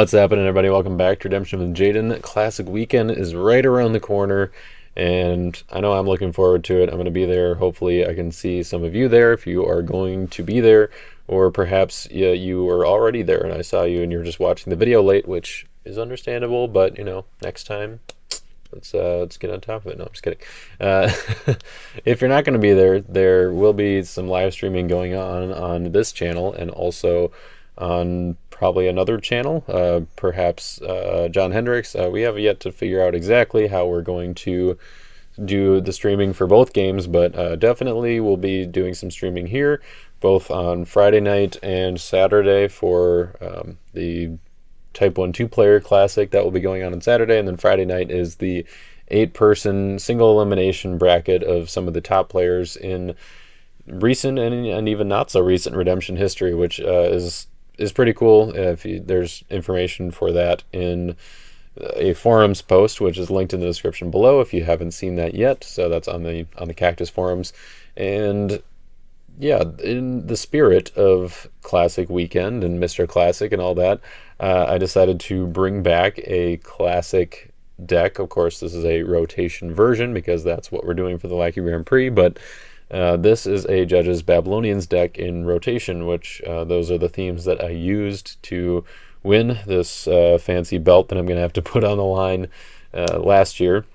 What's happening, everybody? Welcome back to Redemption with Jaden. Classic weekend is right around the corner, and I know I'm looking forward to it. I'm going to be there. Hopefully, I can see some of you there if you are going to be there, or perhaps you were already there and I saw you and you're just watching the video late, which is understandable, but next time. Let's get on top of it. No, I'm just kidding. Uh, if you're not going to be there, there will be some live streaming going on this channel and also on probably another channel, perhaps John Hendricks. We have yet to figure out exactly how we're going to do the streaming for both games, but definitely we'll be doing some streaming here, both on Friday night and Saturday for the Type 1 2-player classic that will be going on Saturday, and then Friday night is the 8-person single elimination bracket of some of the top players in recent and even not so recent Redemption history, which is pretty cool. There's information for that in a forums post, which is linked in the description below if you haven't seen that yet. So that's on the Cactus forums. And yeah, in the spirit of Classic Weekend and Mr. Classic and all that, I decided to bring back a classic deck. Of course, this is a rotation version because that's what we're doing for the Lackey Grand Prix, but this is a Judges Babylonians deck in rotation, which those are the themes that I used to win this fancy belt that I'm going to have to put on the line last year.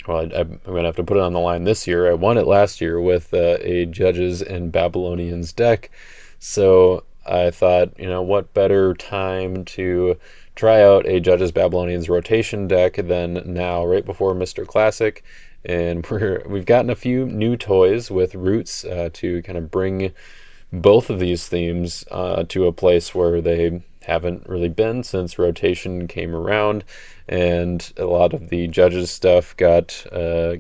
Well, I'm going to have to put it on the line this year. I won it last year with a Judges and Babylonians deck. So I thought, what better time to try out a Judges Babylonians rotation deck than now, right before Mr. Classic. And we've gotten a few new toys with Roots to kind of bring both of these themes to a place where they haven't really been since rotation came around, and a lot of the Judges stuff got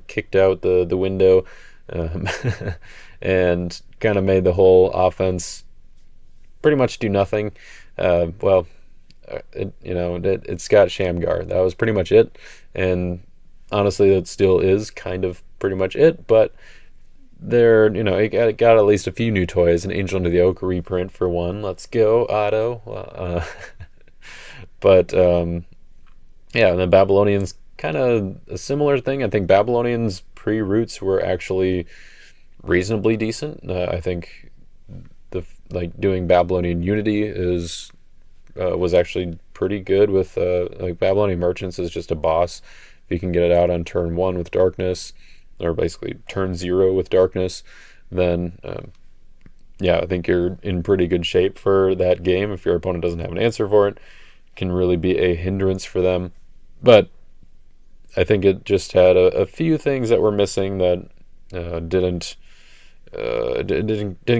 kicked out the window, and kind of made the whole offense pretty much do nothing. It's got Shamgar. That was pretty much it, and honestly, that still is kind of pretty much it, but it got at least a few new toys. An Angel Under the Oak reprint for one. Let's go, Otto. But yeah, and the Babylonians, kind of a similar thing. I think Babylonians pre-Roots were actually reasonably decent. I think doing Babylonian Unity was actually pretty good with Babylonian Merchants is just a boss. If you can get it out on turn 1 with Darkness, or basically turn 0 with Darkness, then I think you're in pretty good shape for that game. If your opponent doesn't have an answer for it, it can really be a hindrance for them. But I think it just had a few things that were missing that didn't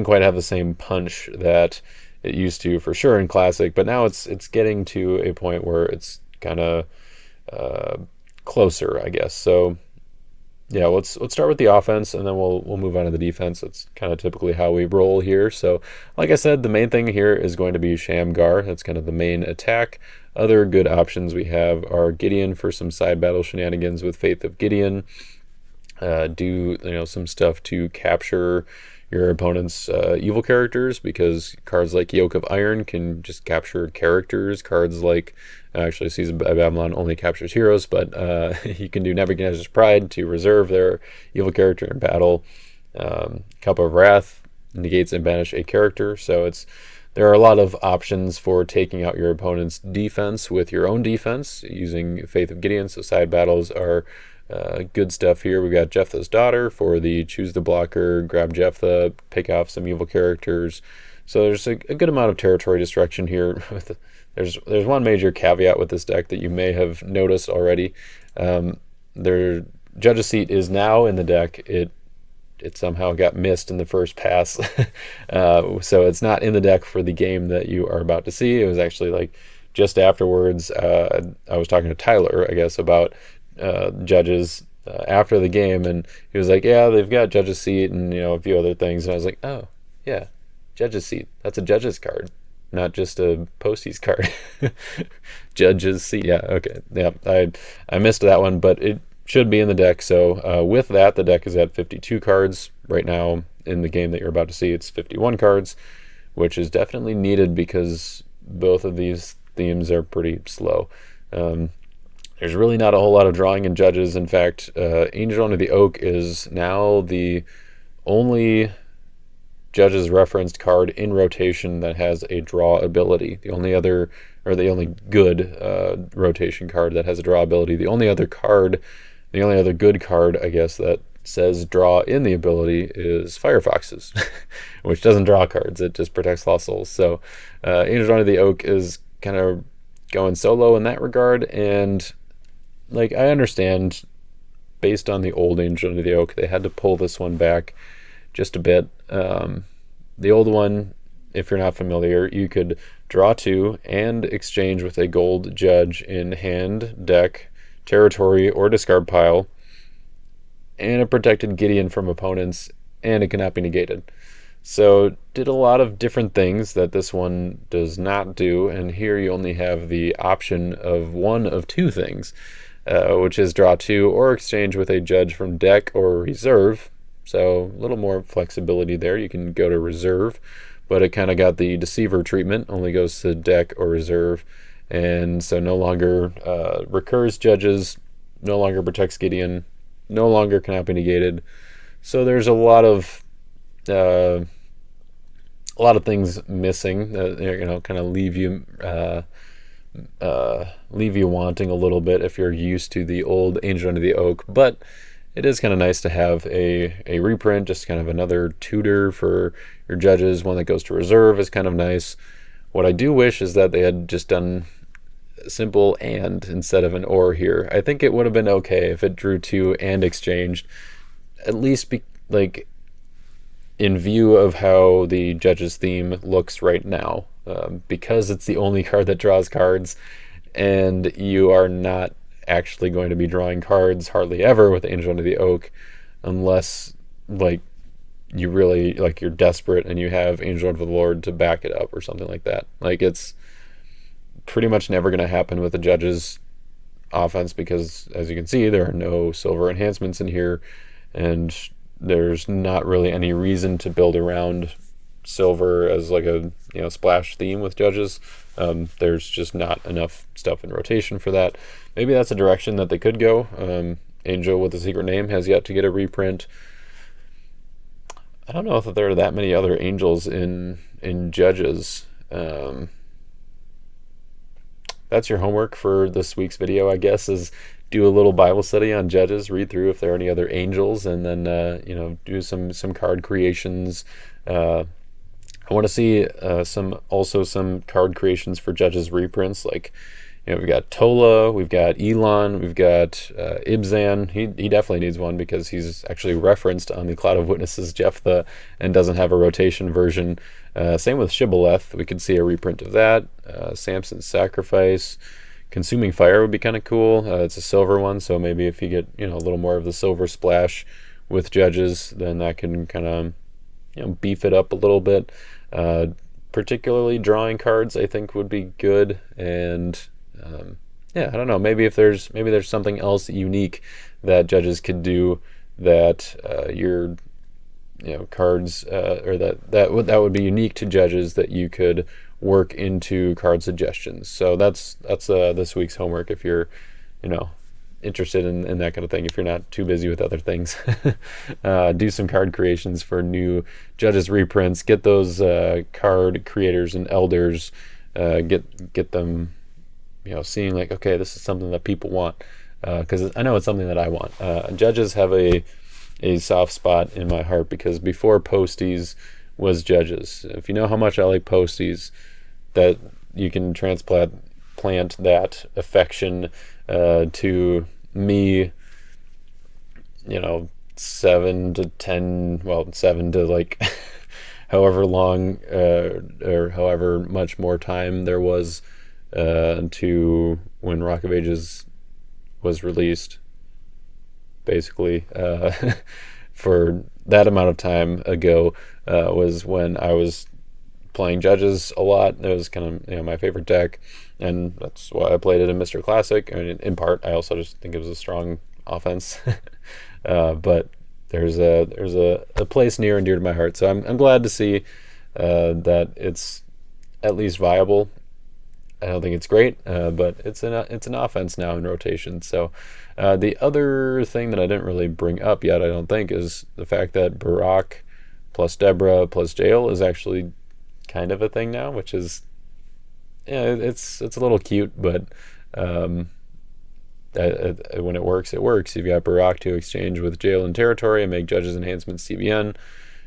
quite have the same punch that it used to, for sure, in Classic. But now it's getting to a point where it's kind of closer, I guess. So yeah, let's start with the offense, and then we'll move on to the defense. That's kind of typically how we roll here. So, like I said, the main thing here is going to be Shamgar. That's kind of the main attack. Other good options we have are Gideon for some side battle shenanigans with Faith of Gideon. Do some stuff to capture your opponent's evil characters, because cards like Yoke of Iron can just capture characters. Cards like, actually, Season of Babylon only captures heroes, but you can do Nebuchadnezzar's Pride to reserve their evil character in battle. Cup of Wrath negates and banish a character. So there are a lot of options for taking out your opponent's defense with your own defense using Faith of Gideon. So side battles are good stuff here. We've got Jephthah's Daughter for the choose the blocker, grab Jephthah, pick off some evil characters. So there's a good amount of territory destruction here. There's one major caveat with this deck that you may have noticed already. Their Judge's Seat is now in the deck. It somehow got missed in the first pass. So it's not in the deck for the game that you are about to see. It was actually just afterwards. I was talking to Tyler, I guess, about Judges after the game, and he was like, yeah, they've got Judge's Seat and a few other things, and I was like, oh yeah, Judge's Seat, that's a Judge's card, not just a Posties card. Judge's Seat, yeah, okay, yeah, I missed that one, but it should be in the deck. So with that, the deck is at 52 cards right now. In the game that you're about to see, it's 51 cards, which is definitely needed because both of these themes are pretty slow. There's really not a whole lot of drawing in Judges. In fact, Angel Under the Oak is now the only Judges referenced card in rotation that has a draw ability. The only other, or the only good rotation card that has a draw ability. The only other good card, I guess, that says draw in the ability is Firefox's, which doesn't draw cards. It just protects Lost Souls. So Angel Under the Oak is kind of going solo in that regard. And like, I understand, based on the old Angel Under the Oak, they had to pull this one back just a bit. The old one, if you're not familiar, you could draw 2 and exchange with a gold judge in hand, deck, territory, or discard pile, and it protected Gideon from opponents, and it cannot be negated. So did a lot of different things that this one does not do, and here you only have the option of one of 2 things, which is draw 2 or exchange with a judge from deck or reserve. So a little more flexibility there. You can go to reserve, but it kind of got the deceiver treatment, only goes to deck or reserve, and so no longer recurs judges, no longer protects Gideon, no longer cannot be negated. So there's a lot of things missing that kind of leave you wanting a little bit if you're used to the old Angel Under the Oak. But it is kind of nice to have a reprint, just kind of another tutor for your judges. One that goes to reserve is kind of nice. What I do wish is that they had just done simple and instead of an or here. I think it would have been okay if it drew 2 and exchanged, at least in view of how the judges theme looks right now, because it's the only card that draws cards, and you are not actually going to be drawing cards hardly ever with Angel Under the Oak, unless you really you're desperate and you have Angel of the Lord to back it up or something like that. It's pretty much never going to happen with the Judges offense, because as you can see, there are no silver enhancements in here, and there's not really any reason to build around silver as a splash theme with Judges. There's just not enough stuff in rotation for that. Maybe that's a direction that they could go. Angel with the Secret Name has yet to get a reprint. I don't know if there are that many other angels in Judges. That's your homework for this week's video, I guess, is do a little Bible study on Judges, read through if there are any other angels, and then do some card creations. I want to see some card creations for Judges reprints. We've got Tola, we've got Elon, we've got Ibzan. He definitely needs one because he's actually referenced on the Cloud of Witnesses Jephthah and doesn't have a rotation version. Same with Shibboleth. We could see a reprint of that. Samson's Sacrifice. Consuming Fire would be kind of cool. It's a silver one, so maybe if you get a little more of the silver splash with Judges, then that can kind of beef it up a little bit. Particularly drawing cards, I think, would be good. And I don't know. Maybe there's something else unique that Judges could do that your cards or that would be unique to Judges that you could work into card suggestions. So that's this week's homework if you're interested in that kind of thing, if you're not too busy with other things. Do some card creations for new Judges reprints. Get those card creators and elders, get them seeing okay, this is something that people want, because I know it's something that I want. Judges have a soft spot in my heart because before Posties was Judges. If you know how much I like Posties, that you can plant that affection to me, 7 to however long or however much more time there was to when Rock of Ages was released, basically. For that amount of time ago was when I was playing Judges a lot. It was kind of my favorite deck, and that's why I played it in Mr. Classic. I mean, in part, I also just think it was a strong offense. But there's a place near and dear to my heart. So I'm glad to see that it's at least viable. I don't think it's great, but it's an offense now in rotation. So the other thing that I didn't really bring up yet, I don't think, is the fact that Barak plus Deborah plus Jael is actually kind of a thing now, which is, yeah, it's a little cute, but when it works, it works. You've got Barak to exchange with Jael in territory and make Judges enhancements CBN.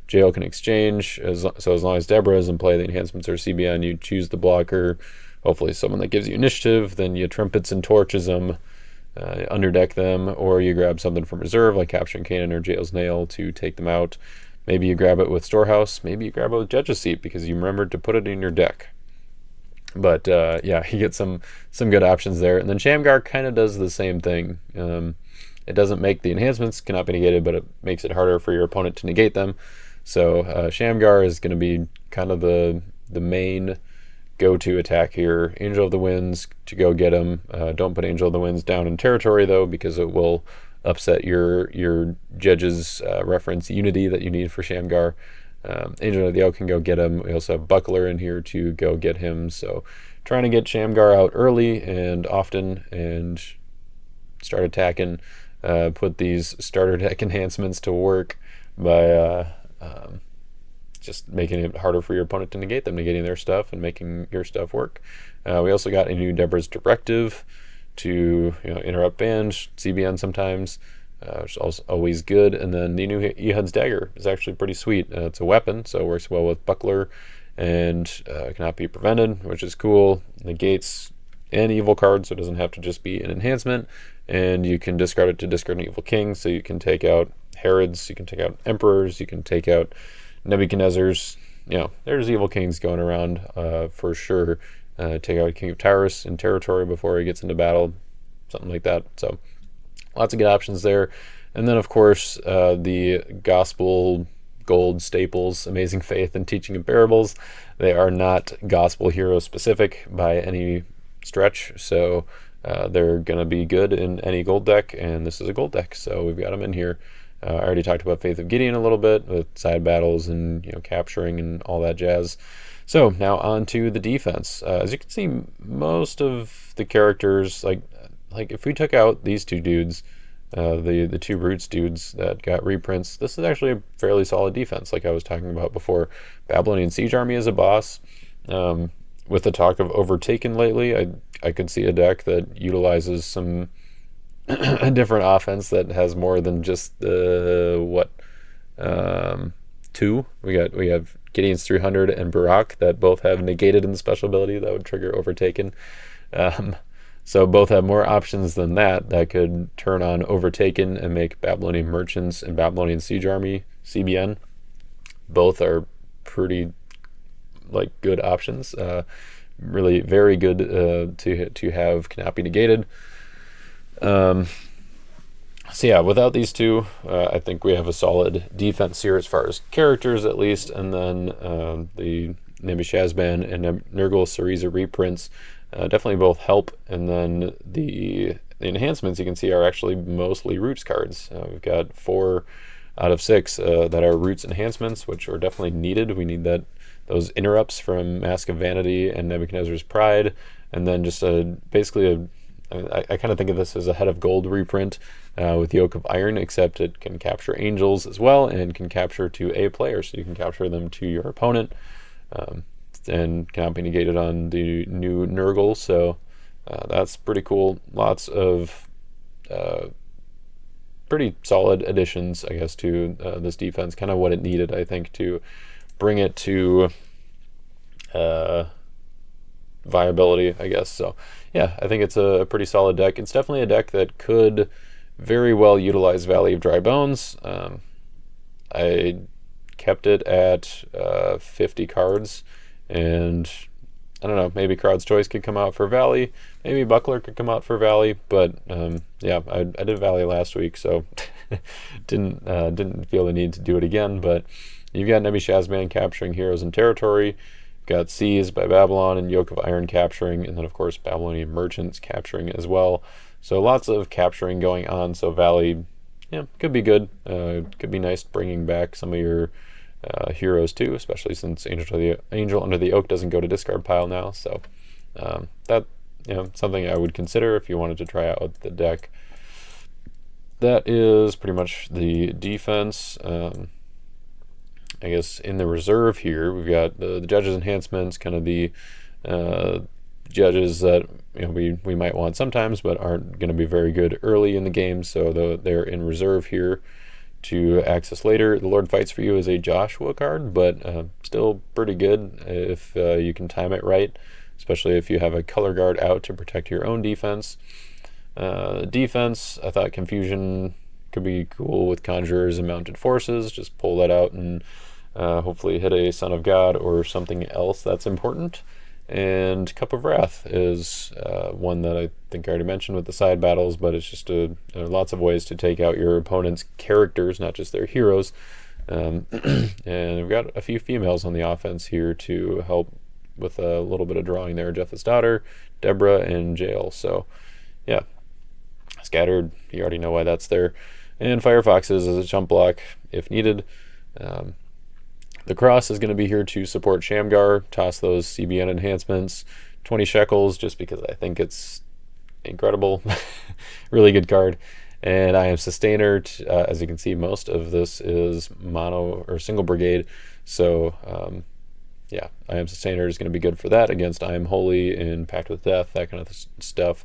Jael can exchange, so as long as Deborah is in play, the enhancements are CBN. You choose the blocker, hopefully someone that gives you initiative, then you trumpets and torches them, underdeck them, or you grab something from reserve like Capturing Cannon or Jael's Nail to take them out. Maybe you grab it with Storehouse, maybe you grab it with Judge's Seat because you remembered to put it in your deck. But yeah, you get some good options there. And then Shamgar kind of does the same thing. It doesn't make the enhancements cannot be negated, but it makes it harder for your opponent to negate them. So Shamgar is going to be kind of the main go-to attack here. Angel of the Winds to go get him. Don't put Angel of the Winds down in territory though, because it will upset your Judges reference unity that you need for Shamgar. Angel of the Oak can go get him. We also have Buckler in here to go get him. So trying to get Shamgar out early and often and start attacking. Put these starter deck enhancements to work by just making it harder for your opponent to negate them, negating their stuff and making your stuff work. We also got a new Deborah's Directive to interrupt bans, CBN sometimes, which is always good. And then the new Ehud's Dagger is actually pretty sweet. It's a weapon, so it works well with Buckler and cannot be prevented, which is cool. Negates an evil card, so it doesn't have to just be an enhancement. And you can discard it to discard an evil king, so you can take out Herods, you can take out Emperors, you can take out Nebuchadnezzars. There's evil kings going around for sure. Take out King of Tyrus in territory before he gets into battle, something like that. So lots of good options there. And then, of course, the gospel gold staples, Amazing Faith and Teaching of Parables. They are not gospel hero specific by any stretch, so they're going to be good in any gold deck, and this is a gold deck, so we've got them in here. I already talked about Faith of Gideon a little bit with side battles and capturing and all that jazz. So now on to the defense. As you can see, most of the characters, like if we took out these two dudes, the two Roots dudes that got reprints, this is actually a fairly solid defense, like I was talking about before. Babylonian Siege Army is a boss. With the talk of Overtaken lately, I could see a deck that utilizes some a different offense that has more than just the two. We have Gideon's 300 and Barak that both have negated in the special ability that would trigger Overtaken. So both have more options than that could turn on Overtaken and make Babylonian Merchants and Babylonian Siege Army CBN. Both are pretty good options. Really very good to have cannot be negated. So yeah, without these two, I think we have a solid defense here as far as characters at least. And then the Nebuchadnezzar and Nurgle Syriza reprints definitely both help. And then the enhancements you can see are actually mostly Roots cards. We've got 4 out of 6 that are Roots enhancements, which are definitely needed. We need those interrupts from Mask of Vanity and Nebuchadnezzar's Pride, and then just basically I kind of think of this as a Head of Gold reprint with Yoke of Iron, except it can capture angels as well and can capture to a player, so you can capture them to your opponent, and cannot be negated on the new Nurgle. So that's pretty cool. Lots of pretty solid additions, I guess, to this defense. Kind of what it needed, I think, to bring it to viability, I guess. So yeah, I think it's a pretty solid deck. It's definitely a deck that could very well utilize Valley of Dry Bones. I kept it at 50 cards, and I don't know, maybe Crowd's Choice could come out for Valley, maybe Buckler could come out for Valley, but yeah, I did Valley last week, so didn't feel the need to do it again. But you've got Nebuchadnezzar capturing heroes in territory. You've got Seized by Babylon and Yoke of Iron capturing, and then of course Babylonian Merchants capturing as well. So lots of capturing going on. So Valley, yeah, could be good. Could be nice bringing back some of your heroes too, especially since Angel Under the Oak doesn't go to discard pile now. So That, something I would consider if you wanted to try out the deck. That is pretty much the defense. I guess in the reserve here, we've got the judges enhancements, kind of the judges that we might want sometimes, but aren't going to be very good early in the game. So they're in reserve here to access later. The Lord Fights for You is a Joshua card, but still pretty good if you can time it right, especially if you have a color guard out to protect your own defense. Defense, I thought Confusion could be cool with Conjurers and Mounted Forces. Just pull that out and hopefully hit a Son of God or something else that's important. And Cup of Wrath is one that I think I already mentioned with the side battles, but it's just lots of ways to take out your opponent's characters, not just their heroes. And we've got a few females on the offense here to help with a little bit of drawing there. Jephthah's Daughter, Deborah, and Jael. So, yeah. Scattered, you already know why that's there. And Firefoxes is a chump block if needed. The Cross is going to be here to support Shamgar. Toss those CBN enhancements. 20 shekels, just because I think it's incredible. Really good card. And I Am Sustainer. As you can see, most of this is mono or single brigade. So, yeah, I Am Sustainer is going to be good for that against I Am Holy and Pact with Death, that kind of stuff.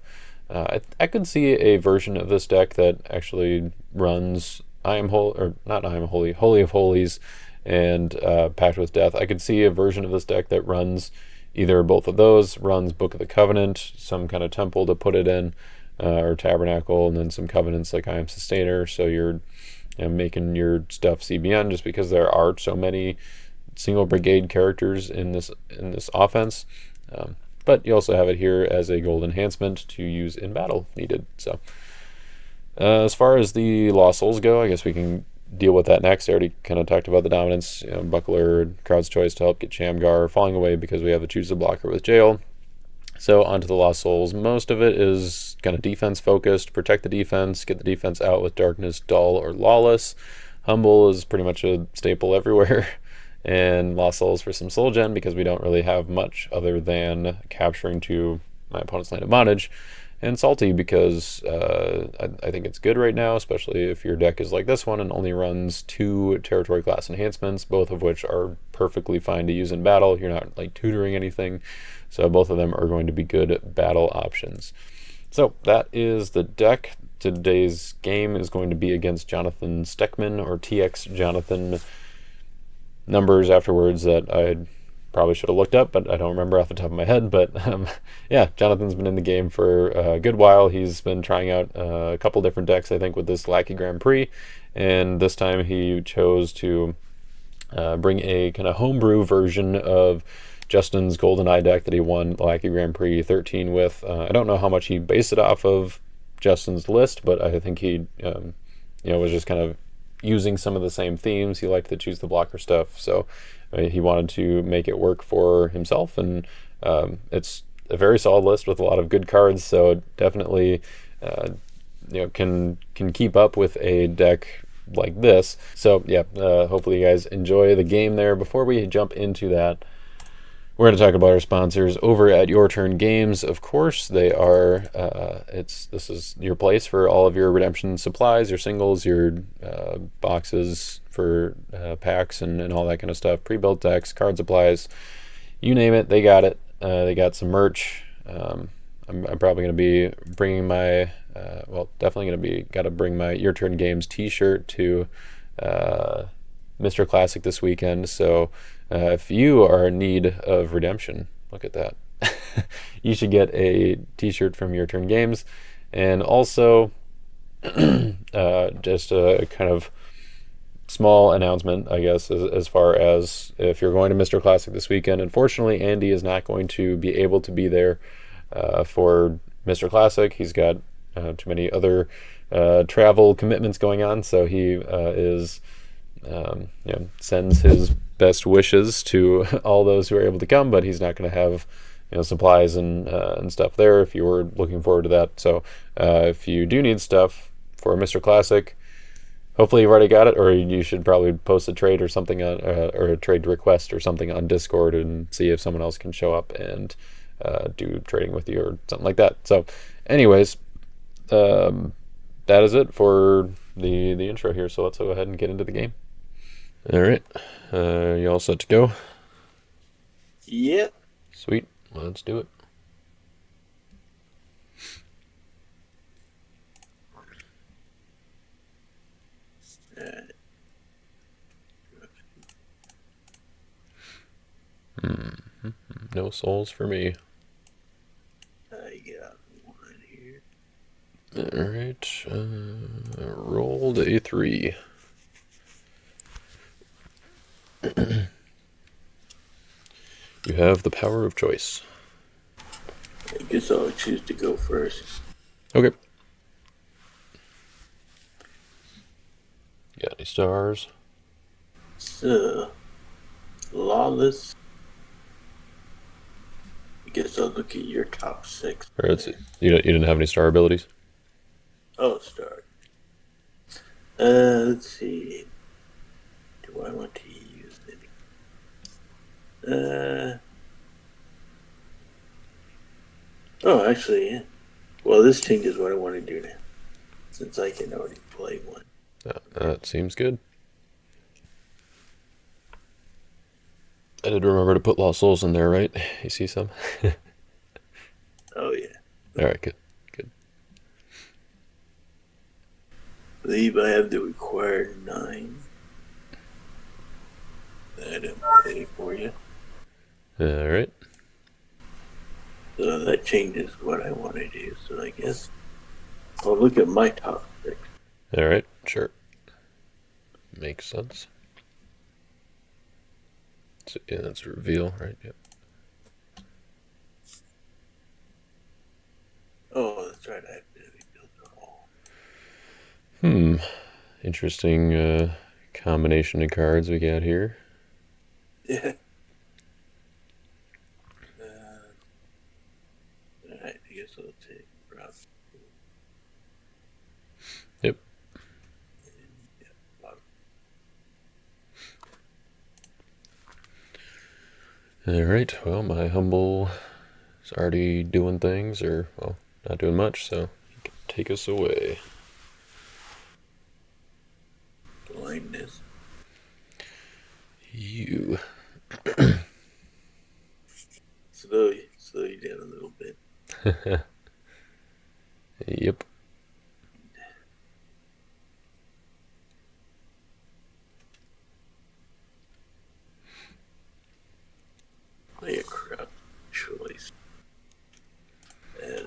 I could see a version of this deck that actually runs I Am Holy, or not I Am Holy, Holy of Holies, and Pact with Death. I could see a version of this deck that runs either both of those, runs Book of the Covenant, some kind of temple to put it in, or Tabernacle, and then some covenants like I Am Sustainer. So you're making your stuff CBN, just because there are so many single brigade characters in this offense. But you also have it here as a gold enhancement to use in battle if needed. So as far as the Lost Souls go, I guess we can deal with that next. I already kind of talked about the dominance, Buckler, Crowd's Choice to help get Shamgar falling away because we have the Choose the Blocker with Jael. So onto the Lost Souls. Most of it is kind of defense focused. Protect the defense, get the defense out with Darkness, Dull, or Lawless. Humble is pretty much a staple everywhere. And Lost Souls for some soul gen, because we don't really have much other than capturing to my opponent's land of bondage. And Salty, because I think it's good right now, especially if your deck is like this one and only runs 2 territory class enhancements, both of which are perfectly fine to use in battle. You're not like tutoring anything, so both of them are going to be good battle options. So that is the deck. Today's game is going to be against Jonathan Steckmann, or TX Jonathan. Numbers afterwards that I probably should have looked up, but I don't remember off the top of my head. But yeah, Jonathan's been in the game for a good while. He's been trying out a couple different decks, I think, with this Lackey Grand Prix, and this time he chose to bring a kind of homebrew version of Justin's GoldenEye deck that he won Lackey Grand Prix 13 with. I don't know how much he based it off of Justin's list, but I think he was just kind of using some of the same themes. He liked the Choose the Blocker stuff, so he wanted to make it work for himself, and it's a very solid list with a lot of good cards, so definitely can keep up with a deck like this. So yeah, hopefully you guys enjoy the game there. Before we jump into that, we're going to talk about our sponsors over at Your Turn Games. Of course, they are. This is your place for all of your redemption supplies, your singles, your boxes for packs and all that kind of stuff. Pre-built decks, card supplies, you name it, they got it. They got some merch. I'm probably going to be bringing my, definitely going to be got to bring my Your Turn Games T-shirt to Mr. Classic this weekend. So if you are in need of redemption, look at that. You should get a t-shirt from Your Turn Games. And also just a kind of small announcement, I guess, as far as if you're going to Mr. Classic this weekend. Unfortunately, Andy is not going to be able to be there for Mr. Classic. He's got too many other travel commitments going on, so he sends his best wishes to all those who are able to come, but he's not going to have supplies and stuff there if you were looking forward to that. So if you do need stuff for Mr. Classic, hopefully you've already got it, or you should probably post a trade or something on, or a trade request or something on Discord and see if someone else can show up and do trading with you or something like that. So, anyways, that is it for the intro here. So let's go ahead and get into the game. All right, you all set to go? Yep. Sweet, let's do it. No souls for me. I got one here. All right, rolled a 3. You have the power of choice. I guess I'll choose to go first. Okay. Got any stars? So, Lawless. I guess I'll look at your top 6. Or you didn't have any star abilities? Oh, start. Let's see. Do I want to use any? Oh, actually, yeah. Well, this changes what I want to do now, since I can already play one. That seems good. I did remember to put Lost Souls in there, right? You see some? Oh, yeah. All right, good. I believe I have the required 9. That I'm ready for you. All right. So that changes what I want to do. So I guess I'll look at my top 6. All right, sure. Makes sense. So, yeah, that's a reveal, right? Yep. Oh, that's right. I have to rebuild the whole. Interesting combination of cards we got here. Yeah. Alright, I guess I'll take route. Yep. All right. Well, my humble is already doing things, or well, not doing much. So you can take us away. Blindness. You. Slow you down a little bit. Yep. Play a crowd choice. As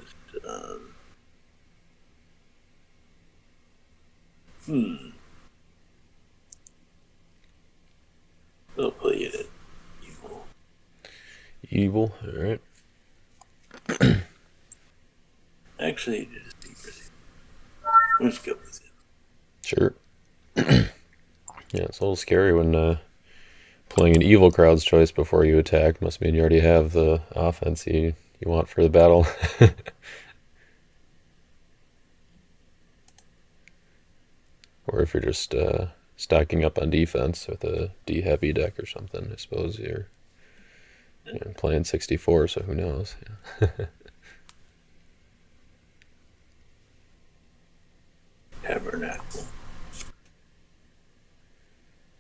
I'll play it at evil. Evil. All right. Actually, it is secrecy. Let's go with it. Sure. Yeah, it's a little scary when playing an evil crowd's choice before you attack. Must mean you already have the offense you want for the battle. Or if you're just stacking up on defense with a D-heavy deck or something, I suppose you're playing 64, so who knows? Yeah. Tabernacle.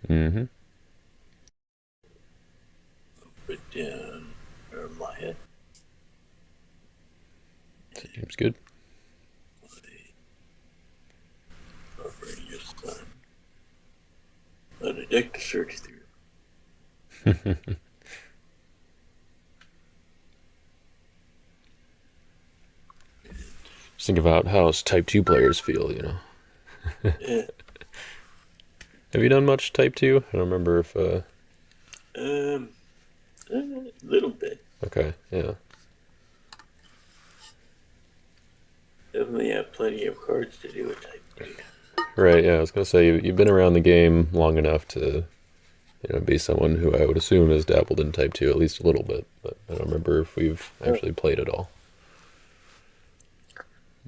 Mm-hmm. Put down Jeremiah. Seems good. Covering your son. Let a deck to search through. Just think about how Type 2 players feel, Yeah. Have you done much Type 2? I don't remember if... A little bit. Okay, yeah. Definitely have plenty of cards to do with Type 2. Right, yeah, I was going to say, you've been around the game long enough to be someone who I would assume has dabbled in Type 2 at least a little bit, but I don't remember if we've actually played it all.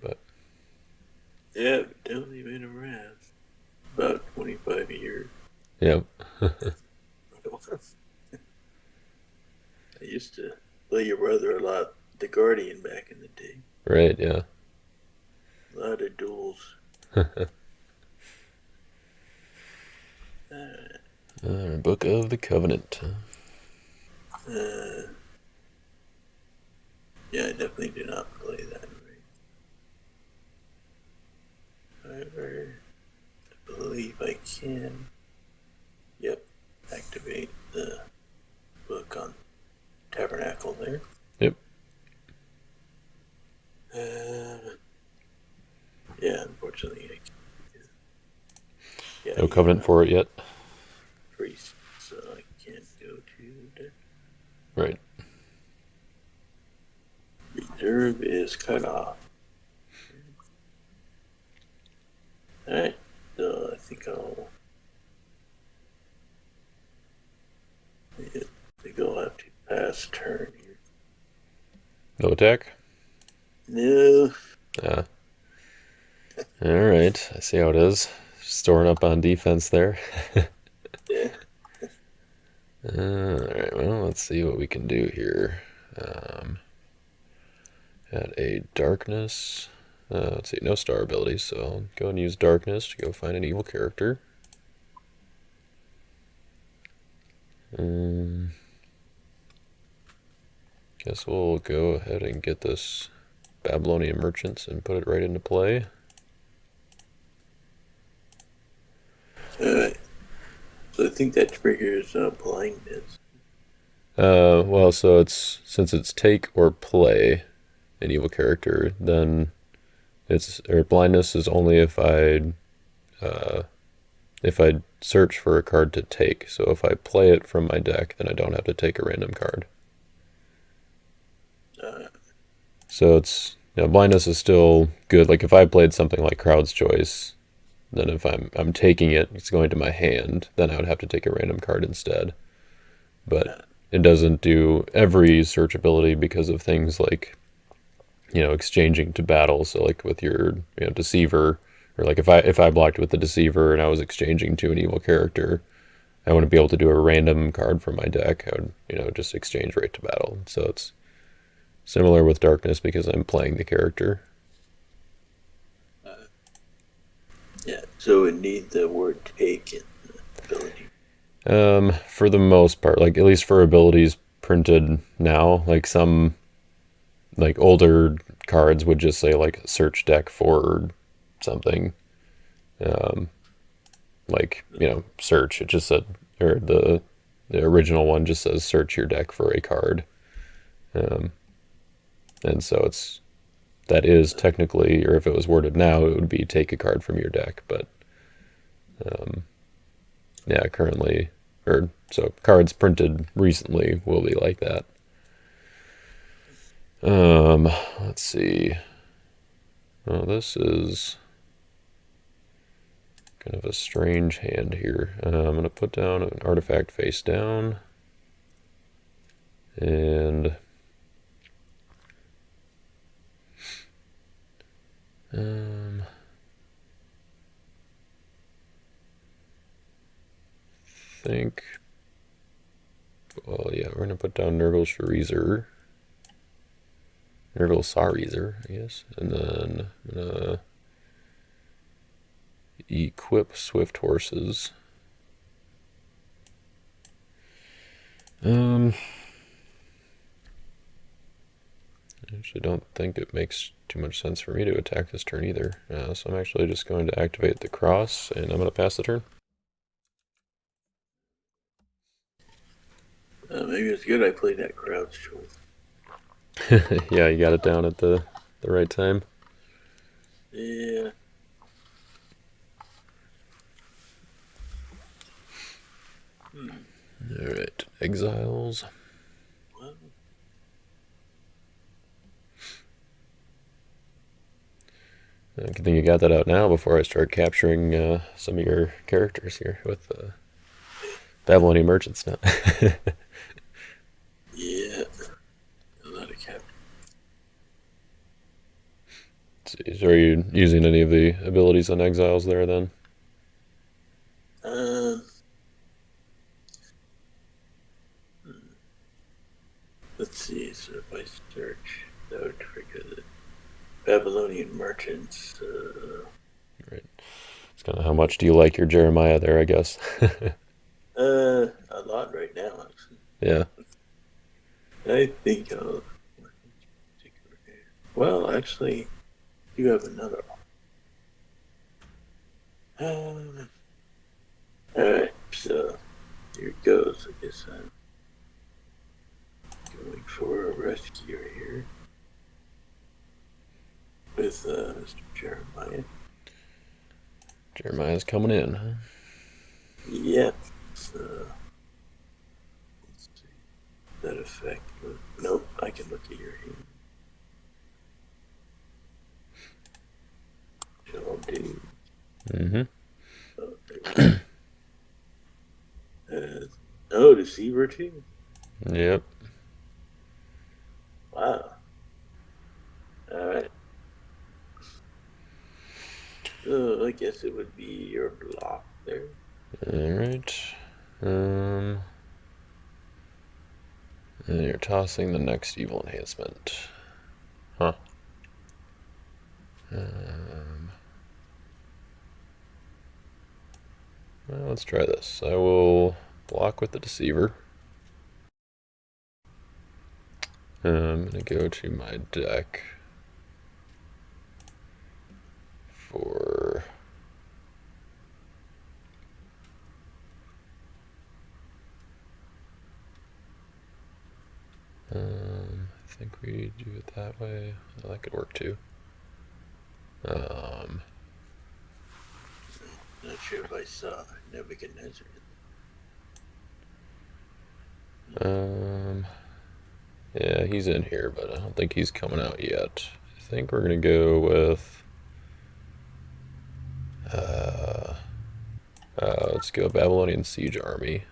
But yeah, definitely been around. About 25 years. yeah. I used to play your brother a lot. The Guardian back in the day. Right, yeah. A lot of duels. Book of the Covenant. Yeah, I definitely do not play that. However, I believe I can. Yep, activate the book on Tabernacle there. Yep. Yeah, unfortunately, I can't. Yeah, No Covenant for it yet. Priest, so I can't go to the Right. reserve is cut off. Alright, so I think I'll have to pass turn here. No attack? No. Yeah. Alright, I see how it is. Storing up on defense there. Yeah. Alright, well, let's see what we can do here. Add a darkness. Let's see, no star abilities, so I'll go and use darkness to go find an evil character. Guess we'll go ahead and get this Babylonian Merchants and put it right into play. Alright. So I think that triggers blindness. Well, so since it's take or play an evil character, then blindness is only if I search for a card to take. So if I play it from my deck, then I don't have to take a random card. So blindness is still good. Like if I played something like Crowd's Choice, then if I'm taking it, it's going to my hand, then I would have to take a random card instead. But it doesn't do every search ability because of things like, exchanging to battle. So like with your, Deceiver, or like if I blocked with the Deceiver and I was exchanging to an evil character, I wouldn't be able to do a random card from my deck. I would, just exchange right to battle. So it's similar with darkness because I'm playing the character. Yeah, so it needs the word take in the ability. For the most part, like at least for abilities printed now, like some like older cards would just say like search deck for something. Like, search. It just said, or the original one just says search your deck for a card. And so that is technically, or if it was worded now, it would be take a card from your deck. But yeah, currently, so cards printed recently will be like that. Let's see. Oh, this is kind of a strange hand here. I'm going to put down an artifact face down. And think, well, yeah, we're going to put down Nurgle Sarizer, I guess. And then I'm going to equip Swift Horses. I actually don't think it makes too much sense for me to attack this turn either. So I'm actually just going to activate the cross, and I'm going to pass the turn. Maybe it's good I played that Crowd's Choice. Yeah, you got it down at the right time. Yeah. Alright, Exiles. Well, Good thing you got that out now before I start capturing some of your characters here with Babylonian Merchants now. yeah. A lot of cap. So are you using any of the abilities on Exiles there then? Let's see. So if I search, that would trigger the Babylonian merchants. Right. It's kind of how much do you like your Jeremiah there, I guess. A lot right now, actually. Yeah. I think I'll. Well, actually, you have another. All right, so here it goes. I guess I'm going for a rescuer here with Mr. Jeremiah. Jeremiah's coming in, huh? Yep. So let's see that effect. Nope, I can look at your hand. Shall do. Mm-hmm. Oh, oh, deceiver too. Yep. Wow. All right. I guess it would be your block there. All right. And you're tossing the next evil enhancement. Huh. Well, let's try this. I will block with the deceiver. I'm going to go to my deck for I think we do it that way. Oh, that could work too. Not sure if I saw Nebuchadnezzar. Yeah, he's in here, but I don't think he's coming out yet. I think we're gonna go with let's go Babylonian Siege Army.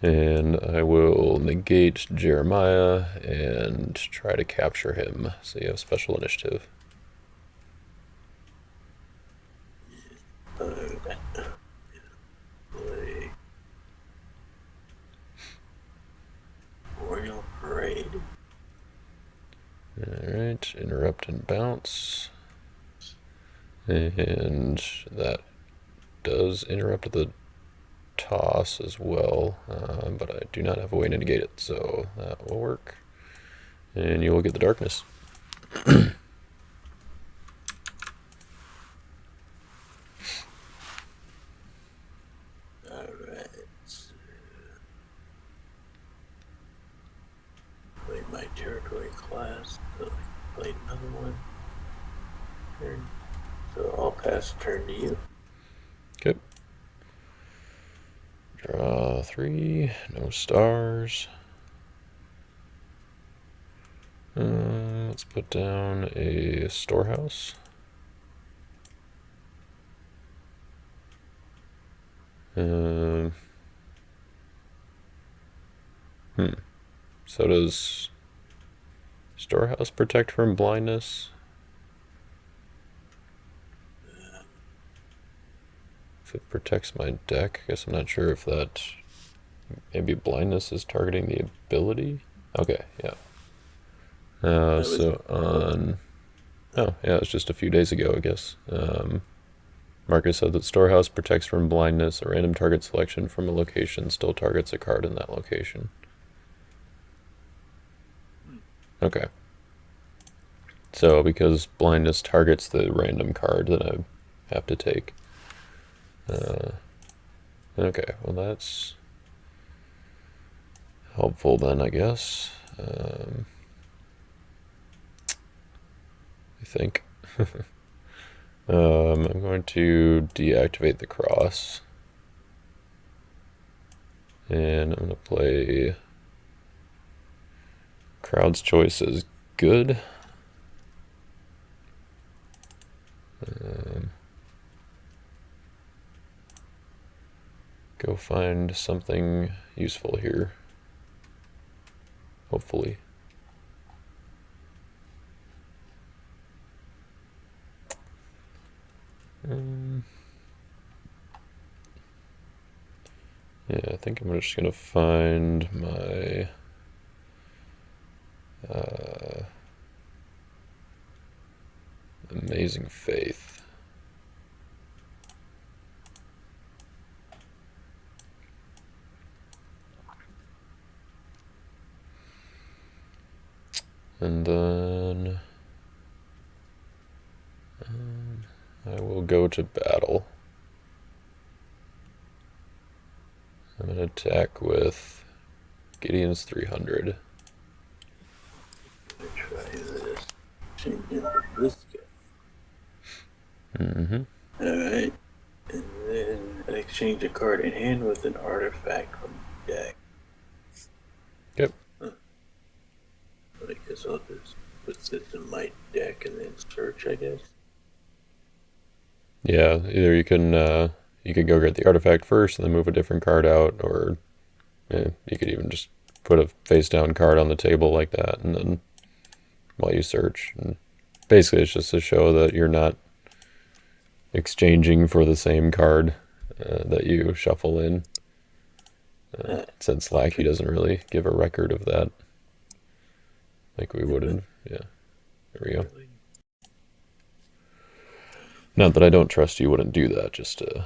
And I will negate Jeremiah and try to capture him. So you have special initiative. Play Royal Parade. Alright, interrupt and bounce. And that does interrupt the toss as well, but I do not have a way to negate it, so that will work. And you will get the darkness. Alright. Play my territory class. So I can play another one. Turn. So I'll pass turn to you. Okay. Draw 3, no stars. Let's put down a storehouse. So does storehouse protect from blindness? If it protects my deck, I guess I'm not sure if that... Maybe blindness is targeting the ability? Okay, yeah. So on... Oh, yeah, it was just a few days ago, I guess. Marcus said that storehouse protects from blindness. A random target selection from a location still targets a card in that location. Okay. So because blindness targets the random card that I have to take. Okay, well that's helpful then, I guess. I think. I'm going to deactivate the cross. And I'm going to play Crowd's Choice is good. Go find something useful here. Hopefully. Yeah, I think I'm just gonna find my Amazing Faith. And then I will go to battle. I'm going to attack with Gideon's 300. I'm gonna try this. Change into this guy. Mm-hmm. Alright. And then I exchange a card in hand with an artifact from the deck. Yep. Huh. I guess I'll just put this in my deck and then search, I guess. Yeah, either you can go get the artifact first and then move a different card out, or you could even just put a face down card on the table like that, and then while you search, and basically it's just to show that you're not exchanging for the same card that you shuffle in. Since Lackey doesn't really give a record of that, like we would in, yeah. There we go. Not that I don't trust you wouldn't do that, just a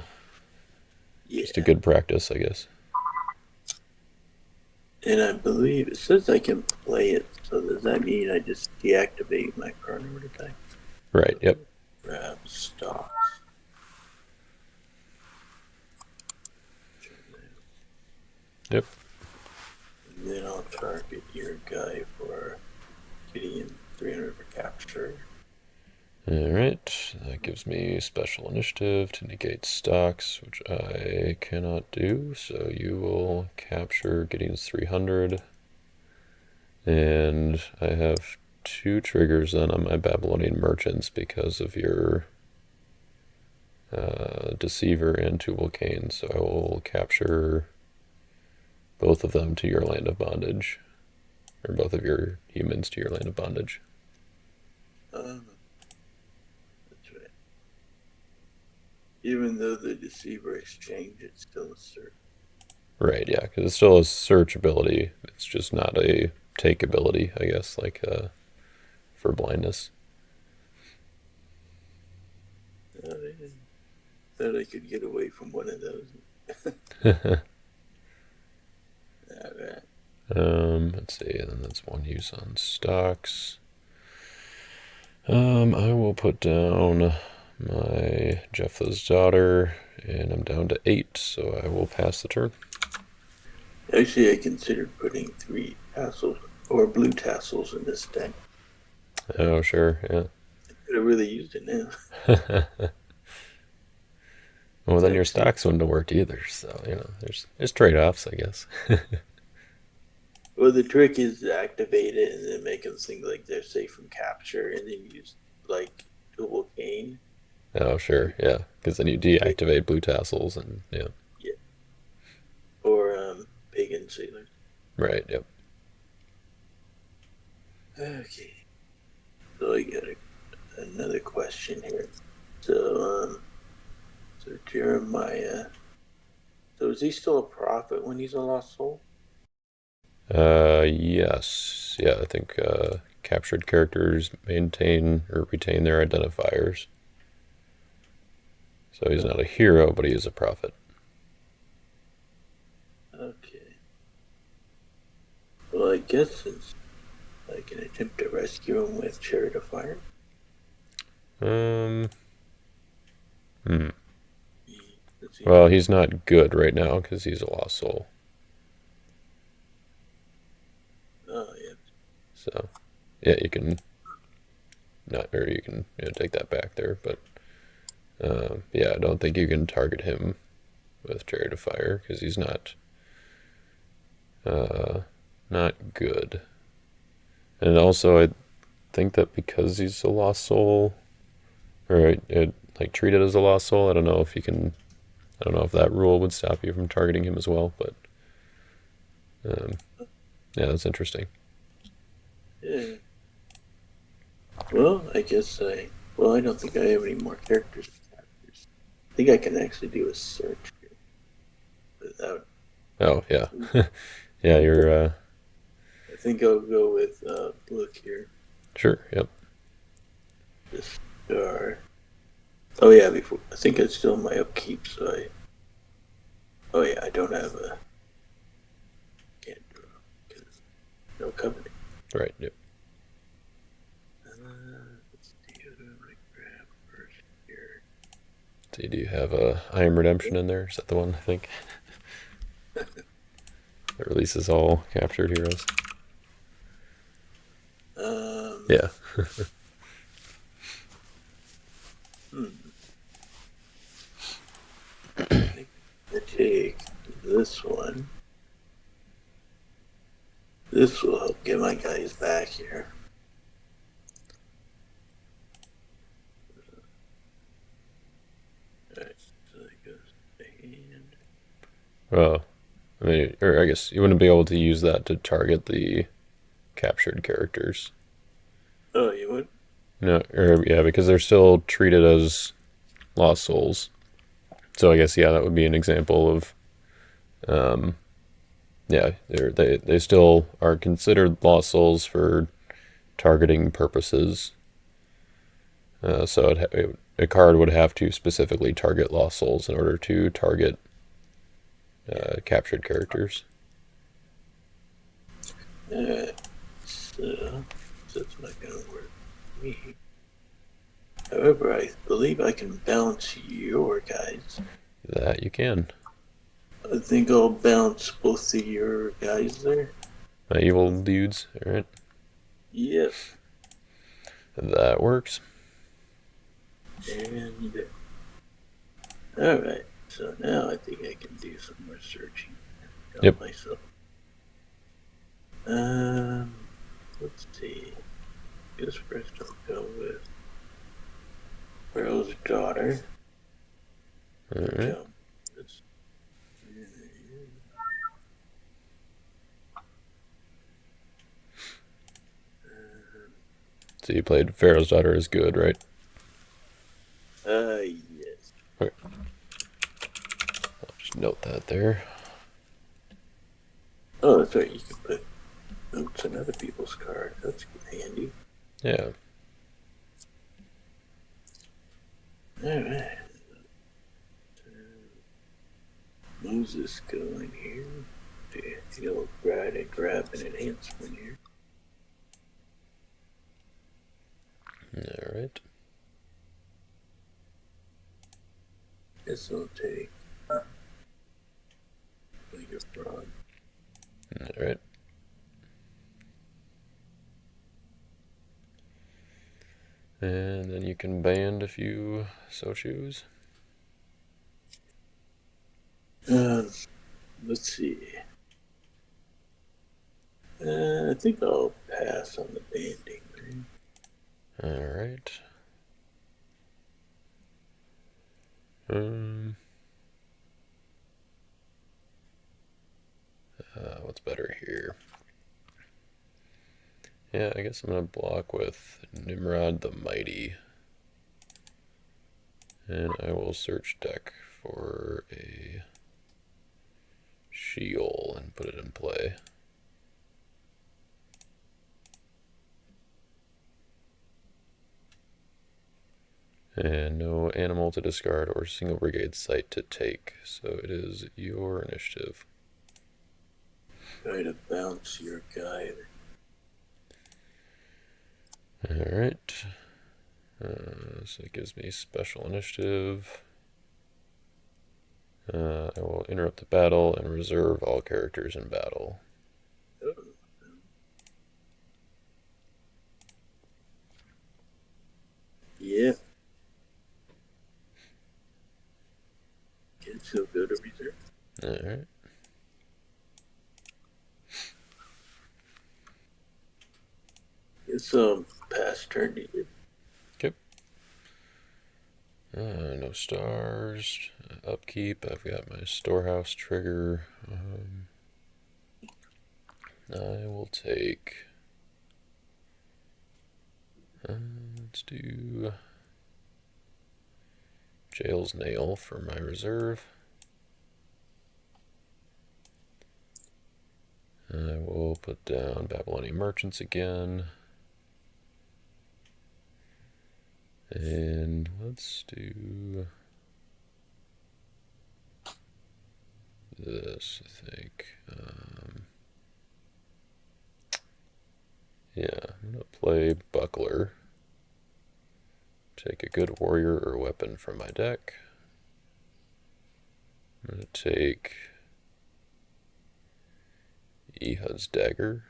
good practice, I guess. And I believe it says I can play it, so does that mean I just deactivate my priority attack? Right, yep. Grab stocks. Yep. And then I'll target your guy for Gideon 300 for capture. Alright, that gives me special initiative to negate stocks, which I cannot do, so you will capture Gideon's 300. And I have 2 triggers then on my Babylonian merchants because of your Deceiver and Tubal Cain, so I will capture both of them to your land of bondage, or both of your humans to your land of bondage. That's right. Even though the Deceiver exchange, it's still a search. Right, yeah, because it's still a search ability. It's just not a take ability, I guess, like for blindness. Thought I could get away from one of those. Alright. Let's see, and then that's 1 use on stocks. I will put down my Jephthah's daughter, and I'm down to 8, so I will pass the turn. Actually, I considered putting 3 tassels or blue tassels in this deck. Oh, sure, yeah. I could have really used it now. Well, then your stocks wouldn't have worked either, so, there's trade-offs, I guess. Well, the trick is to activate it and then make them think like they're safe from capture, and then use like Tubal Cain. Oh, sure, yeah, because then you deactivate blue tassels and yeah. Or pagan sailors. Right. Yep. Okay. So I got another question here. So Jeremiah. So is he still a prophet when he's a lost soul? Yes. Yeah, I think captured characters maintain or retain their identifiers. So he's not a hero, but he is a prophet. Okay. Well, I guess since I can attempt to rescue him with Chariot of Fire. Well, he's not good right now because he's a lost soul. Oh, yeah. So, yeah, you can take that back there, but yeah, I don't think you can target him with Chariot of Fire because he's not good. And also, I think that because he's a lost soul, or like treated as a lost soul, I don't know if that rule would stop you from targeting him as well, but yeah, that's interesting. Yeah. Well, I guess I don't think I have any more characters. I think I can actually do a search here without Oh, yeah. Yeah, you're, I think I'll go with look here. sure, yep. The star. Oh yeah, before I think it's still in my upkeep, so I. Oh yeah, I don't have a. Can't draw because no covenant. Right, yep. Let's see what do I grab first here. So do you have a I Am Redemption in there? Is that the one, I think? That releases all captured heroes. Yeah. Hmm. I think I take this one. This will help get my guys back here. Alright, so that goes to the hand. Well, I mean, or I guess you wouldn't be able to use that to target the captured characters. Oh, you would? No, or yeah, because they're still treated as lost souls. So I guess yeah, that would be an example of, yeah, they still are considered lost souls for targeting purposes. So a card would have to specifically target lost souls in order to target captured characters. Alright, so that's not gonna work for me. However, I believe I can bounce your guys. That you can. I think I'll bounce both of your guys there. Evil dudes, alright. Yep. That works. And alright, so now I think I can do some more searching Yep. on myself. Let's see. I guess first I'll go with Pharaoh's daughter. Alright. This. So you played Pharaoh's Daughter is good, right? Yes. Okay. I'll just note that there. Oh, that's right. You can put notes on other people's cards. That's handy. Yeah. Alright. Moses going here. He'll try to grab an enhancement here. Alright. This will take like a frog. Alright. And then you can band if you so choose. Let's see. I think I'll pass on the banding. Alright. What's better here? Yeah, I guess I'm gonna block with Nimrod the Mighty. And I will search deck for a Sheol and put it in play. And no animal to discard or single brigade site to take. So it is your initiative. Try to bounce your guy. Alright. So it gives me special initiative. I will interrupt the battle and reserve all characters in battle. Oh. Yeah. Can still go to reserve. Alright. It's past turn needed. Okay. No stars. Upkeep. I've got my storehouse trigger. I will take. Let's do Jail's Nail for my reserve. I will put down Babylonian merchants again. And let's do this, I think. Yeah, I'm going to play Buckler. Take a good warrior or weapon from my deck. I'm going to take Ehud's Dagger.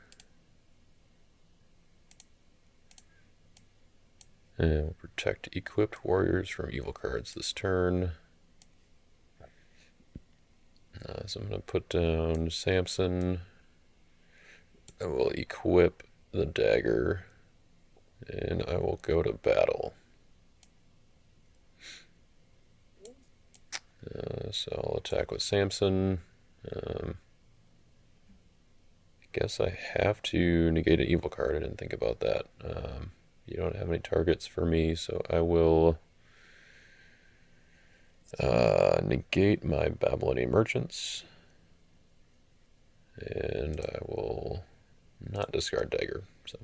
And we'll protect equipped warriors from evil cards this turn. So I'm going to put down Samson. I will equip the dagger. And I will go to battle. So I'll attack with Samson. I guess I have to negate an evil card. I didn't think about that. You don't have any targets for me, so I will negate my Babylonian merchants. And I will not discard dagger. So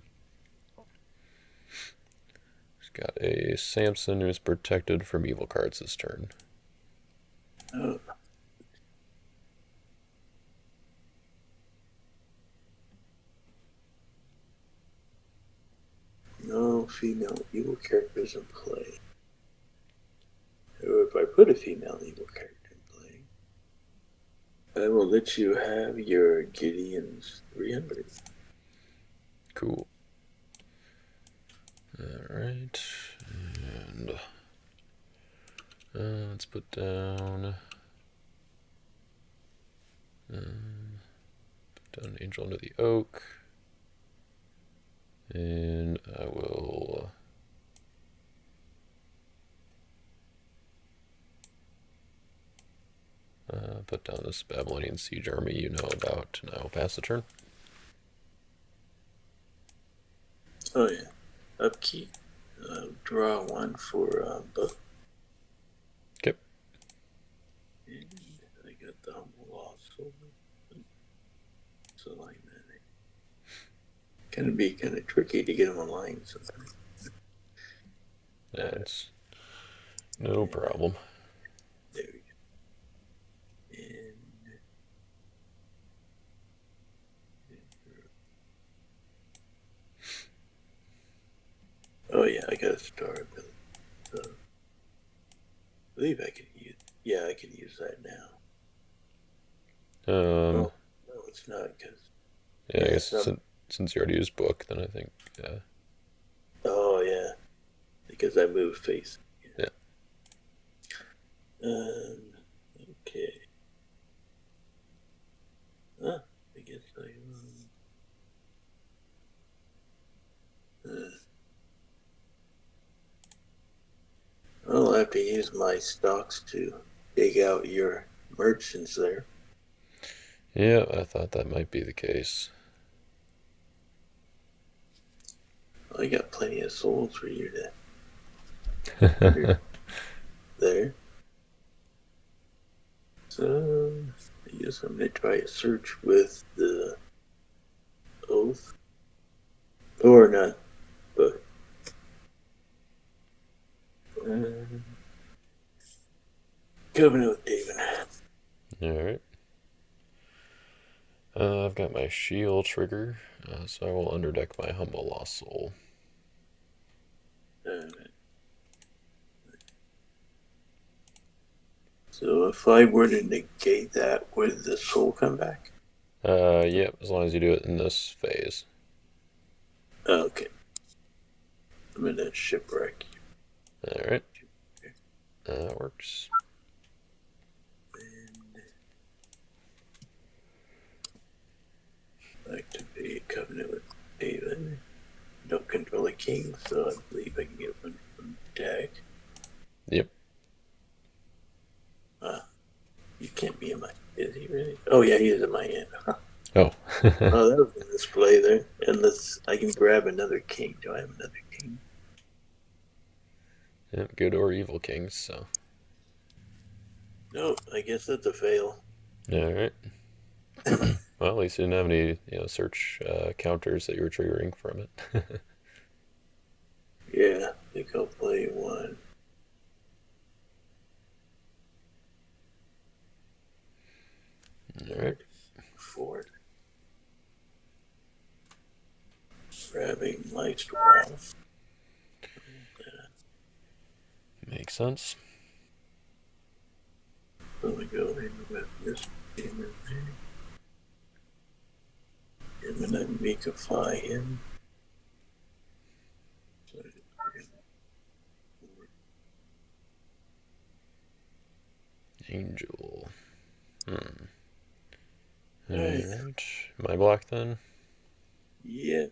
he's got a Samson who's protected from evil cards this turn. Oh. No female evil characters in play. Or if I put a female evil character in play, I will let you have your Gideon's 300. Cool. Alright. And let's put down Angel into the Oak. And I will put down this Babylonian siege army you know about, and I will pass the turn. Oh yeah. Upkeep. Draw one for Buck. Okay. And I got the Humble Lost Soul. It's a line that can be kind of tricky to get them aligned sometimes. That's no problem. There we go. And oh yeah, I got a star ability. So I believe I can use. Yeah, I can use that now. No, it's not because. Yeah, I guess since you already used book, then I think. Oh yeah, because I moved face. Yeah. Okay. I guess I'll have to use my stocks to dig out your merchants there. Yeah, I thought that might be the case. I got plenty of souls for you to there. So I guess I'm gonna try a search with the oath. Or not, but Covenant with David. Alright. I've got my shield trigger, so I will underdeck my Humble Lost Soul. So if I were to negate that, would the soul come back? Yep, as long as you do it in this phase. Okay. I'm in a shipwreck. Alright. That works. And activate Covenant with David. Don't control a king, so I believe I can get one from deck. Yep. You can't be in my. Is he really? Oh yeah, he is in my hand. Huh. Oh. Oh, that was in display there. And I can grab another king. Do I have another king? Yep, good or evil kings, so. No, I guess that's a fail. Alright. Well, at least you didn't have any, search counters that you were triggering from it. Yeah, I think I'll play one. All right. Fort. Grabbing lights off. Makes sense. Let me go in with this demon thing. I'm gonna makeify him. Angel. All Right. right. My block then. Yeah.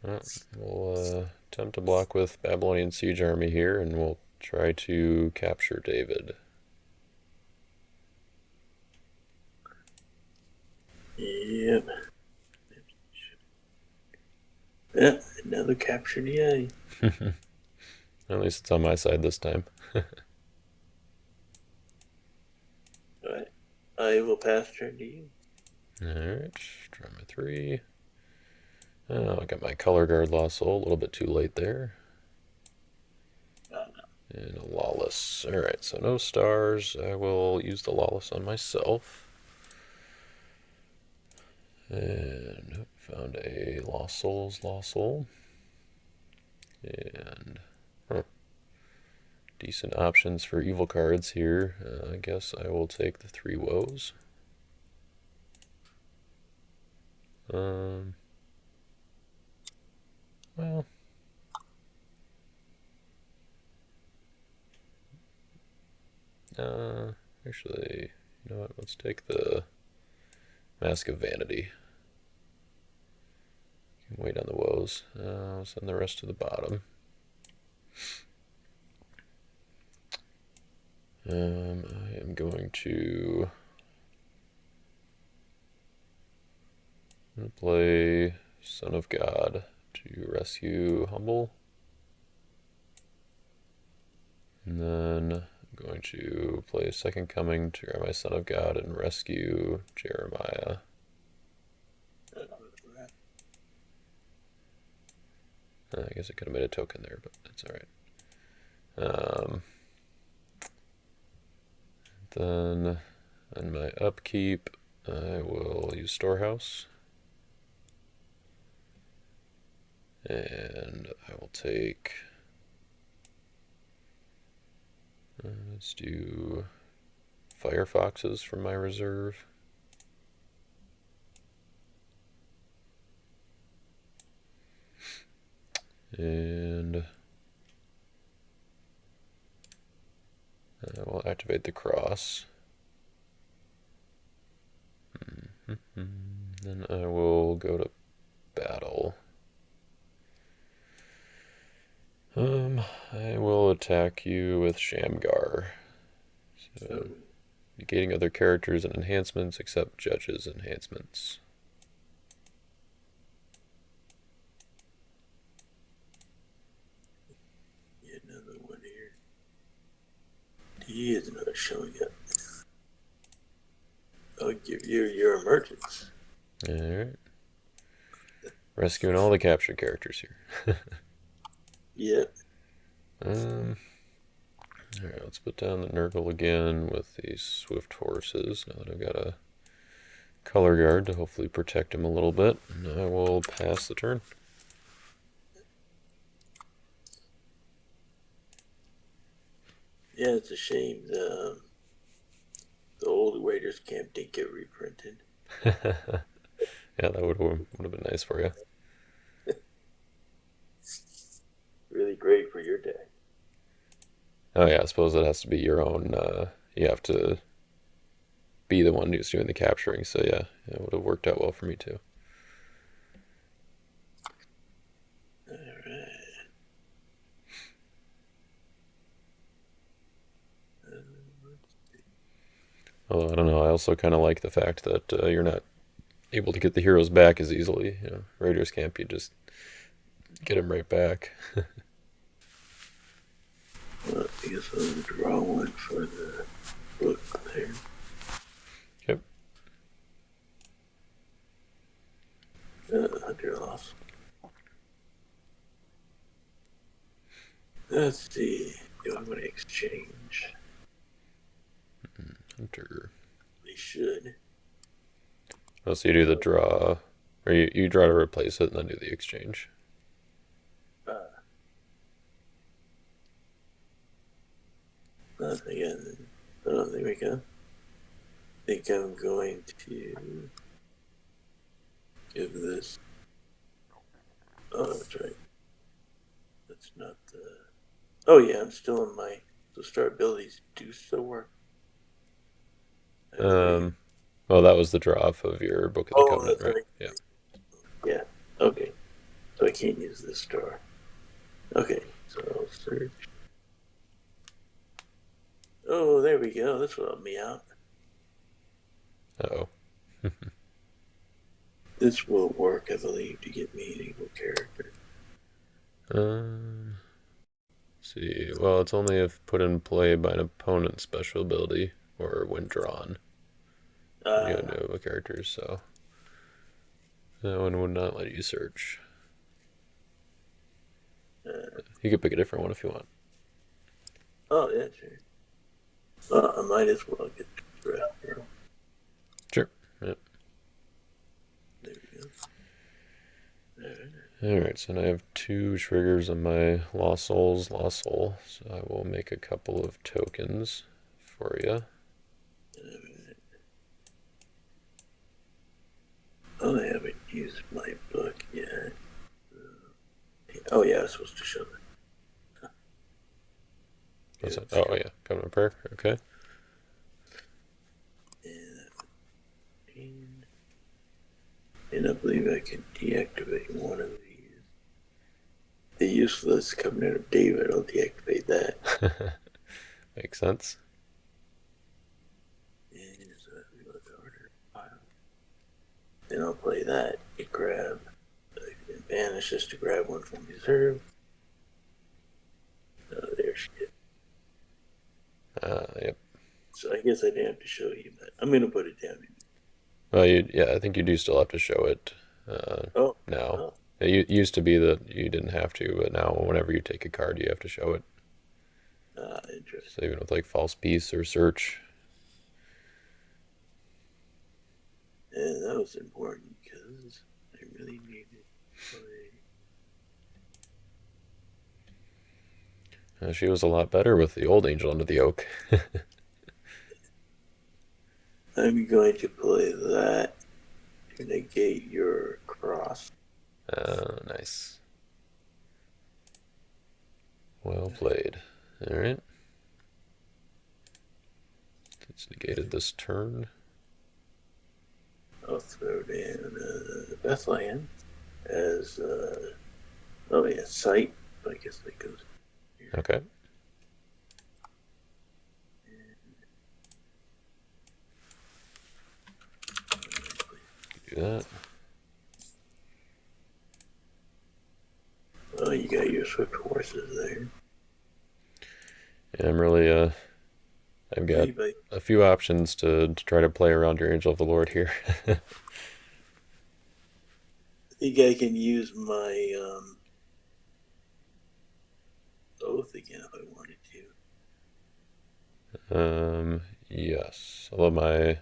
Well, we'll attempt to block with Babylonian Siege Army here, and we'll try to capture David. Yep. Yeah, another captured yay. At least it's on my side this time. Alright. I will pass turn to you. Alright, draw my 3. Oh, I got my color guard lost soul, a little bit too late there. And a lawless. Alright, so no stars. I will use the lawless on myself. And found a lost soul. And decent options for evil cards here. I guess I will take the 3 woes. Well, actually, you know what? Let's take the Mask of Vanity. Can wait on the woes. I'll send the rest to the bottom. I am going to play Son of God to rescue Humble. And then I'm going to play Second Coming to grab my Son of God and rescue Jeremiah. I guess I could have made a token there, but that's alright. Then on my upkeep, I will use Storehouse. And I will take... let's do Firefoxes from my reserve. And I will activate the cross. Then I will go to battle. I will attack you with Shamgar. So, negating other characters and enhancements except Judges enhancements. Another one here. He is not showing up. I'll give you your emergence. Alright. Rescuing all the captured characters here. Yep. Alright, let's put down the Nurgle again with these swift horses. Now that I've got a color guard to hopefully protect him a little bit. And I will pass the turn. Yeah, it's a shame the old Raiders camp didn't get reprinted. Yeah, that would have been nice for you. Really great for your deck. Oh yeah, I suppose it has to be your own. You have to be the one who's doing the capturing. So yeah, it would have worked out well for me too. Alright. Although I don't know, I also kind of like the fact that you're not able to get the heroes back as easily. Raiders camp, you just get them right back. Well, I guess I'll draw one for the book there. Yep. Let's see. Do I want to exchange? Hunter. We should. Oh, so you do the draw, or you draw to replace it and then do the exchange. Uh, Again, there we go. I think I'm going to give this. Oh, that's right. That's not the. Oh yeah, I'm still in my. So star abilities do still work. Well, that was the draw off of your Book of the Oh, Covenant, that's right? right. Yeah. Yeah. Okay. So I can't use this star. Okay. So I'll search. Oh, there we go. This will help me out. Oh. This will work, I believe, to get me an equal character. See. Well, it's only if put in play by an opponent's special ability or when drawn. You have no characters, so that one would not let you search. You could pick a different one if you want. Oh, yeah, sure. Well, I might as well get the draft girl. Sure. Yep. There we go. Alright, so now I have 2 triggers on my Lost Soul, so I will make a couple of tokens for you. Oh, I haven't used my book yet. Oh, yeah, I was supposed to show that. What's that? Oh, yeah, Covenant of Prayer. Okay. And I believe I can deactivate one of these. The useless Covenant of David, I'll deactivate that. Makes sense. And so we go to order file. Then I'll play that. It grab. I can banish this to grab one from reserve. Oh, there she is. Yep. So I guess I didn't have to show you that. I'm gonna put it down. Well, I think you do still have to show it Oh, now. oh. It used to be that you didn't have to, but now whenever you take a card, you have to show it. Interesting. So even with like False Peace or Search. And that was important because I really needed to play. She was a lot better with the old Angel Under the Oak. I'm going to play that to negate your cross. Nice. Well played. Alright. It's negated this turn. I'll throw down Bethlehem as oh yeah, sight. I guess that goes here. Okay. Do that. Oh, you got your swift horses there. Yeah, I'm really I've got a few options to try to play around your Angel of the Lord here. I think I can use my oath again if I wanted to. Yes. Although my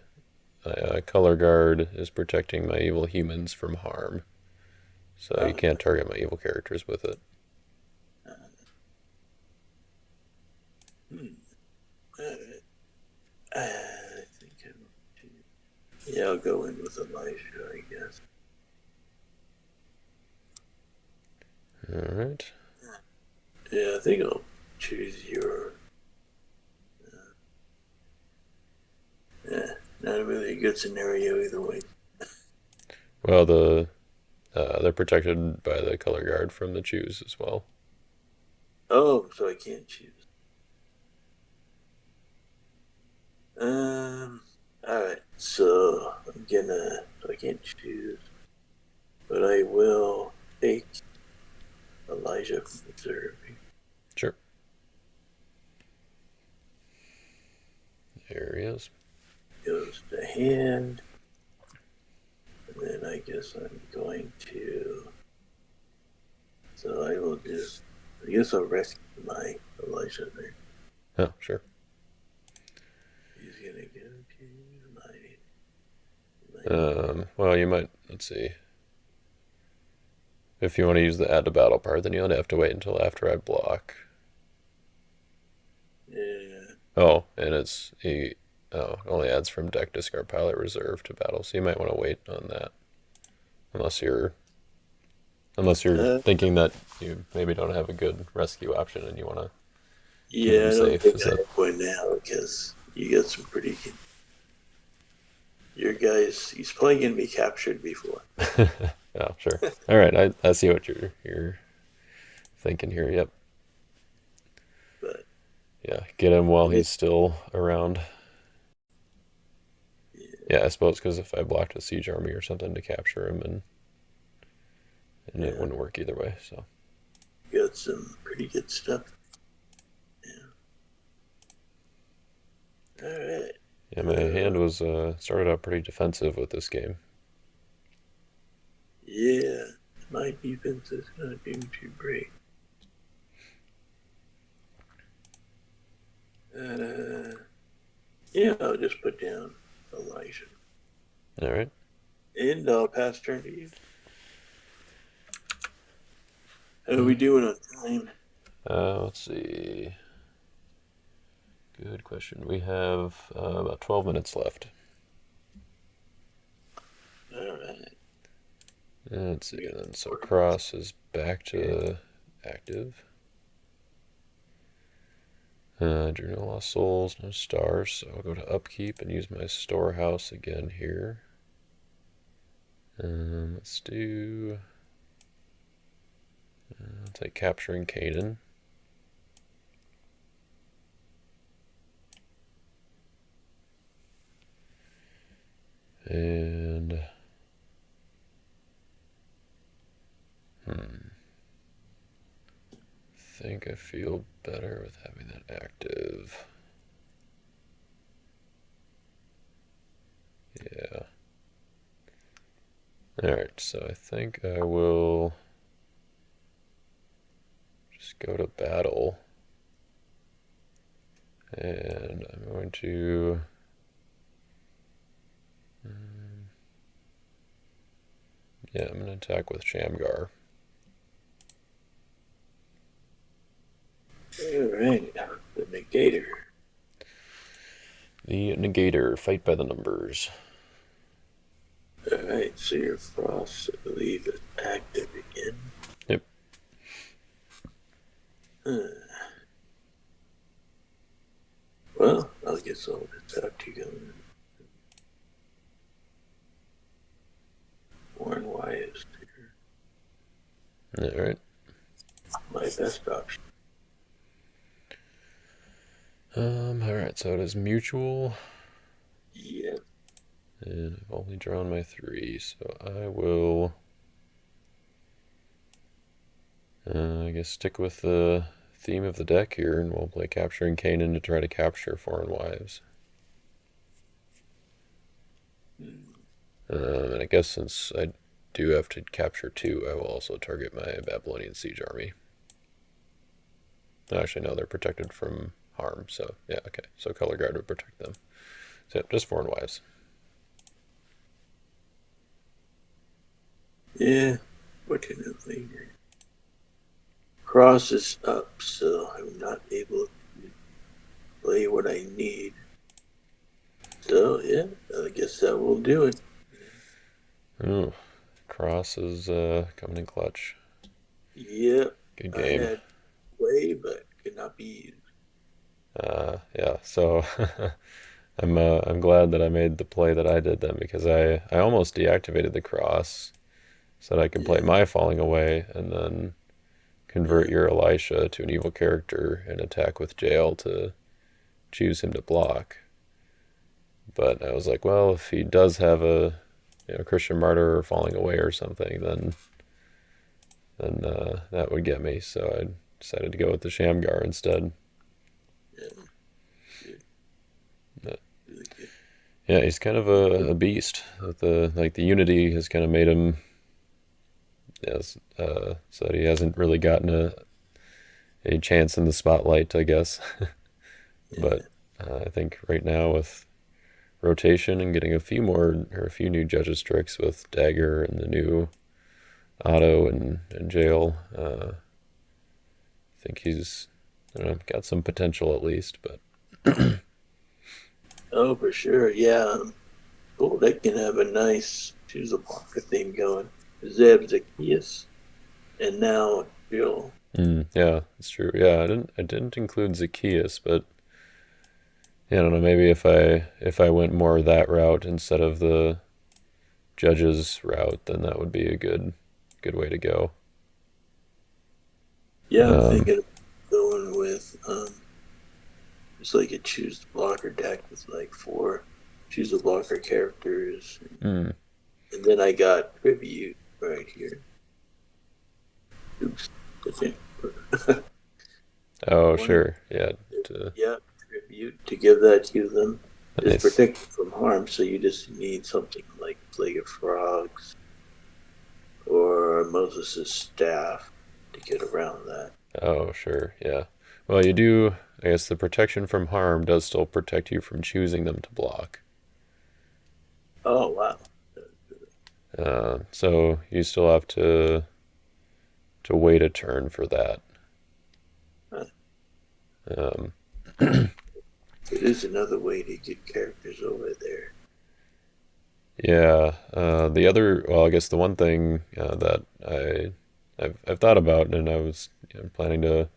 color guard is protecting my evil humans from harm. So you can't target my evil characters with it. I think I'll go in with Elijah, I guess. Alright. Yeah, I think I'll choose your. Not really a good scenario either way. Well, they're protected by the color guard from the choose as well. Oh, so I can't choose. Alright, so I can't choose, but I will take Elijah from reserve. Sure. There he is. Goes to hand, and then I guess I'm going to. So I will just I guess I'll rescue my Elisha there. Oh, sure. He's gonna go to my. Well, you might, let's see. If you want to use the add to battle part, then you'll have to wait until after I block. Yeah. Oh, and it only adds from deck, discard, pilot, reserve to battle, so you might want to wait on that. Unless you're thinking that you maybe don't have a good rescue option and you want to keep Yeah, them I don't safe. think Is I that? have one now because you got some pretty good. Your guy's he's probably gonna be captured before. Yeah, sure. All right, I see what you're thinking here. Yep. But Yeah, get him while yeah, he's still around. Yeah, I suppose because if I blocked a siege army or something to capture him, and it yeah, wouldn't work either way. So got some pretty good stuff. Yeah. All right. yeah, my hand was started out pretty defensive with this game. Yeah, my defense is not doing too great. Yeah, I'll just put down Elijah. All right. And I'll pass turn to you. How are we doing on time? Let's see. Good question. We have about 12 minutes left. All right. Let's see. And then so Cross is back to active. Drew no lost souls, no stars, so I'll go to upkeep and use my storehouse again here. Let's do. I'll take capturing Canaan. And I think I feel better with having that active. Yeah. Alright, so I think I will just go to battle. And I'm going to. Yeah, I'm going to attack with Shamgar. All right. The negator. The Negator, fight by the numbers. All right. So your frost, I believe, is active again. Yep. Well, I'll get some of this out to you. Warren Wise. Alright. My best option. Alright, so it is mutual. Yeah. And I've only drawn my 3, so I will. I guess stick with the theme of the deck here, and we'll play Capturing Canaan to try to capture Foreign Wives. And I guess since I do have to capture 2, I will also target my Babylonian siege army. Actually, no, they're protected from harm, so yeah, okay. So Color Guard would protect them. So yeah, just Foreign Wives. Yeah. Fortunately, Cross is up, so I'm not able to play what I need. So yeah, I guess that will do it. Ooh, Cross is coming in clutch. Yep. Good I game. had play, but could not be used. Yeah, so I'm glad that I made the play that I did then, because I almost deactivated the cross so that I could play Yeah. my Falling Away and then convert your Elisha to an evil character and attack with Jail to choose him to block. But I was like, well, if he does have a Christian Martyr or Falling Away or something, then that would get me. So I decided to go with the Shamgar instead. Yeah. Good. But, Really good. yeah, he's kind of a beast. The Unity has kind of made him, yes, so that he hasn't really gotten a chance in the spotlight, I guess. Yeah. But I think right now with rotation and getting a few more or a few new judges tricks with Dagger and the new Otto and Jail, I think he's, I don't know, got some potential at least. But Oh, for sure. Yeah. Cool. They can have a nice choose a blocker thing going. Zeb Zacchaeus and now Jill. yeah, it's true. Yeah, I didn't include Zacchaeus, but yeah, I don't know. Maybe if I went more that route instead of the judges route, then that would be a good way to go. Yeah, I'm Um, thinking of going with it's like a choose the blocker deck with like four choose the blocker characters, mm. and then I got tribute right here. Oops, I think. Oh, Wanted, sure. Yeah. To, yeah, tribute to give that to them is nice. protected from harm. So you just need something like Plague of Frogs or Moses' staff to get around that. Oh, sure. Yeah. Well, you do. I guess the protection from harm does still protect you from choosing them to block. Oh wow. So you still have to wait a turn for that. Huh. Um, It is another way to get characters over there. yeah. The other, well, I guess the one thing that I've thought about, and I was planning to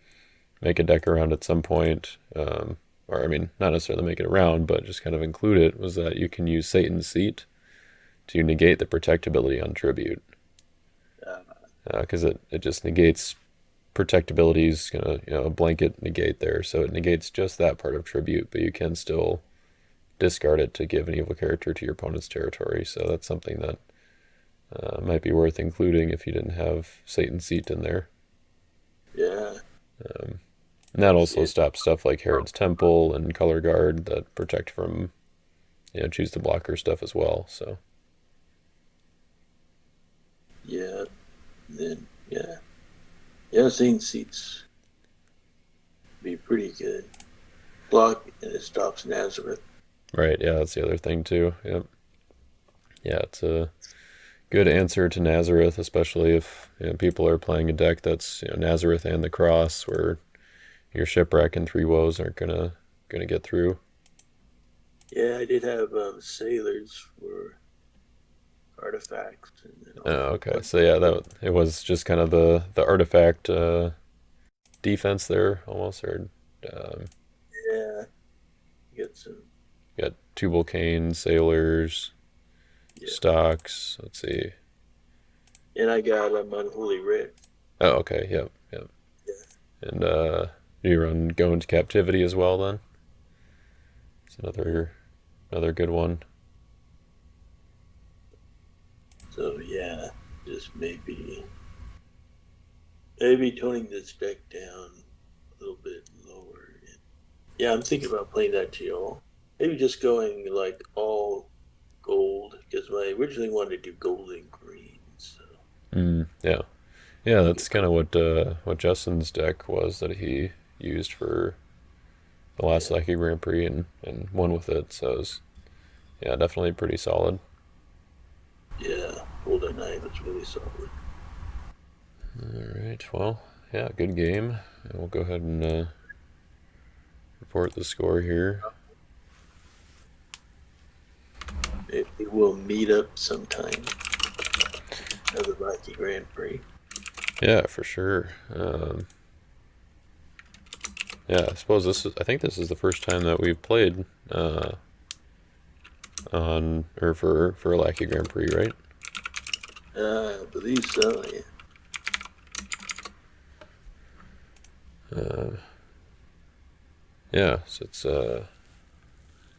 make a deck around at some point, or I mean, not necessarily make it around, but just kind of include it, was that you can use Satan's Seat to negate the protectability on tribute, Uh, because it just negates protectability's gonna a blanket negate there, so it negates just that part of tribute, but you can still discard it to give an evil character to your opponent's territory. So that's something that might be worth including if you didn't have Satan's Seat in there. yeah, And that see also it. stops stuff like Herod's Temple and Color Guard that protect from choose the blocker stuff as well. So Yeah, then yeah, yeah. Seeing seats be pretty good. Block and it stops Nazareth. right, yeah, that's the other thing too. Yep. Yeah, it's a good answer to Nazareth, especially if people are playing a deck that's Nazareth and the Cross, where your shipwreck and three woes aren't gonna get through. Yeah, I did have sailors for artifacts, and then Oh, also okay. So yeah, it was just kind of the artifact defense there almost, or um, yeah, get some got Tubal Cain, sailors, yeah, stocks. Let's see. and I got unholy writ. Oh, okay. Yep, yep. Yeah. And you run Go into Captivity as well. Then it's Yeah. another good one. So yeah, just maybe toning this deck down a little bit lower. Yeah, I'm thinking about playing that GL. Maybe just going like all gold because I originally wanted to do gold and green. So Yeah, yeah. thinking That's kind about of what Justin's deck was that he used for the last yeah, Lackey Grand Prix and won with it. So it was, yeah, definitely pretty solid. yeah, gold and nine was really solid. All right. Well, yeah, good game. And we'll go ahead and report the score here. Maybe we'll meet up sometime. Another Lackey Grand Prix. Yeah, for sure. Yeah, I suppose I think this is the first time that we've played on or for a Lackey Grand Prix, right? I believe so. Yeah. Uh, yeah, so it's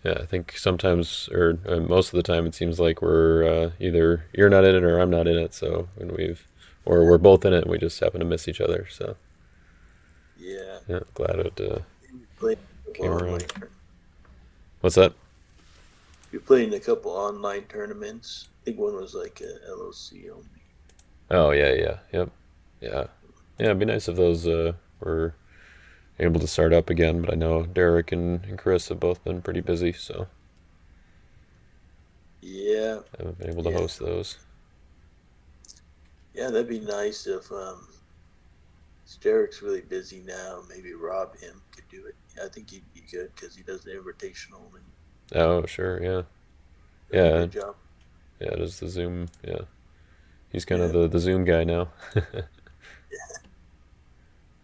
yeah. I think sometimes or most of the time it seems like we're either you're not in it or I'm not in it. So when or we're both in it and we just happen to miss each other. So Yeah. yeah, glad it We played a couple came online around. tournaments. What's that? We played in a couple online tournaments. I think one was like a LOC only. Oh yeah, yeah, yep, yeah, yeah. It'd be nice if those were. able to start up again. But I know Derek and Chris have both been pretty busy, so Yeah, I haven't been able to yeah, host those. yeah. That'd be nice if Derek's really busy now. Maybe Rob him could do it. I think he'd be good because he does the invitational and Oh, sure, yeah, does a yeah, good job. yeah. Does the Zoom? Yeah, he's kind of Yeah, the Zoom guy now, yeah.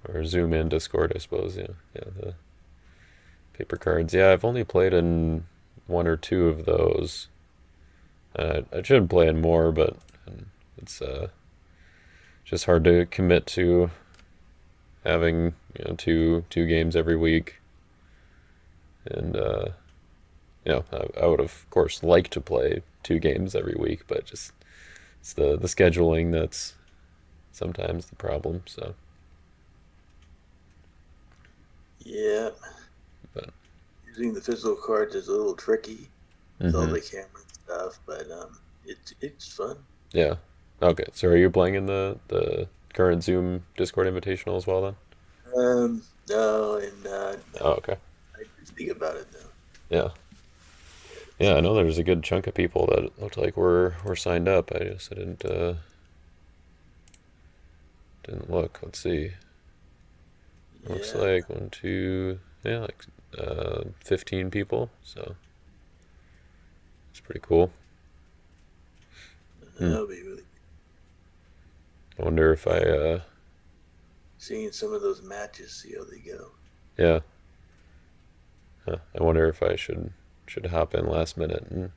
or Zoom and Discord, I suppose. Yeah, yeah. The paper cards. Yeah, I've only played in one or two of those. I should play in more, but it's just hard to commit to having two games every week. And I would of course like to play two games every week, but just it's the scheduling that's sometimes the problem. So, Yeah, but using the physical cards is a little tricky with all mm-hmm. the camera stuff, but it's fun. Yeah. Okay. So are you playing in the current Zoom Discord Invitational as well then? No, and Oh, okay. I just think about it though. Yeah. It's, Yeah, I know there's a good chunk of people that looked like were signed up. I didn't look. Let's see. Looks yeah, like one, two, yeah, like 15 people. So it's pretty cool. Hmm. that'll be really I wonder if I yeah. Seeing some of those matches, see how they go. yeah, I wonder if I should hop in last minute and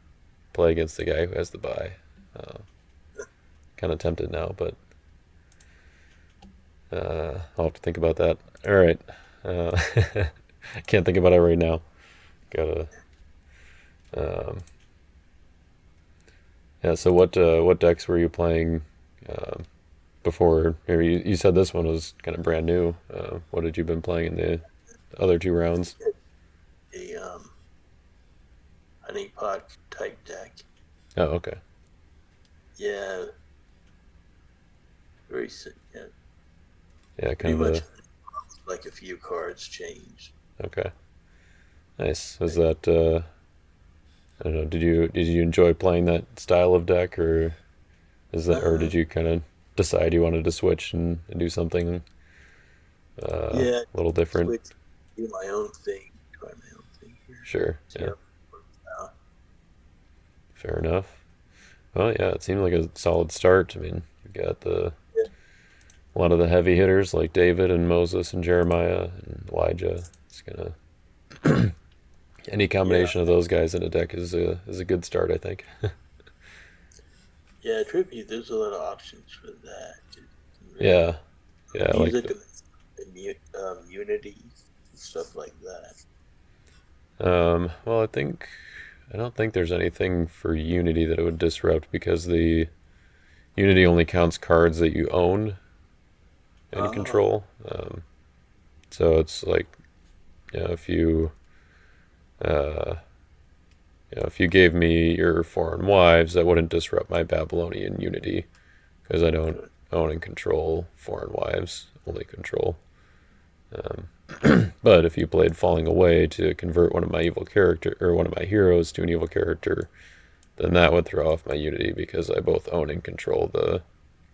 play against the guy who has the bye. Uh, kind of tempted now, but I'll have to think about that. All right. Uh, can't think about it right now. Gotta. Um, yeah. So what decks were you playing um, before? Maybe you said this one was kind of brand new. What had you been playing in the other two rounds? A honeypot type deck. Oh, okay. Yeah, yeah, Yeah, pretty kind of much the like a few cards changed. okay. Nice. Is Like, that I don't know. Did you enjoy playing that style of deck, or is that or uh, did you kind of decide you wanted to switch and do something yeah, a little different? switch, do my own thing, try my own thing here. Sure. See Yeah. how it works out. Fair enough. Well, yeah, it seemed like a solid start. I mean, you've got Yeah, a lot of the heavy hitters like David and Moses and Jeremiah and Elijah. It's gonna any yeah, combination of those guys in a deck is a good start, I think. yeah. Trippy. There's a lot of options for that. You can really Yeah, yeah, like music and Unity stuff like that. well, I don't think there's anything for Unity that it would disrupt because the Unity only counts cards that you own and Oh, control. So it's like if uh, if you gave me your foreign wives, that wouldn't disrupt my Babylonian Unity because I don't good. own and control foreign wives, only control. Um, but if you played Falling Away to convert one of my evil character or one of my heroes to an evil character, then that would throw off my Unity because I both own and control the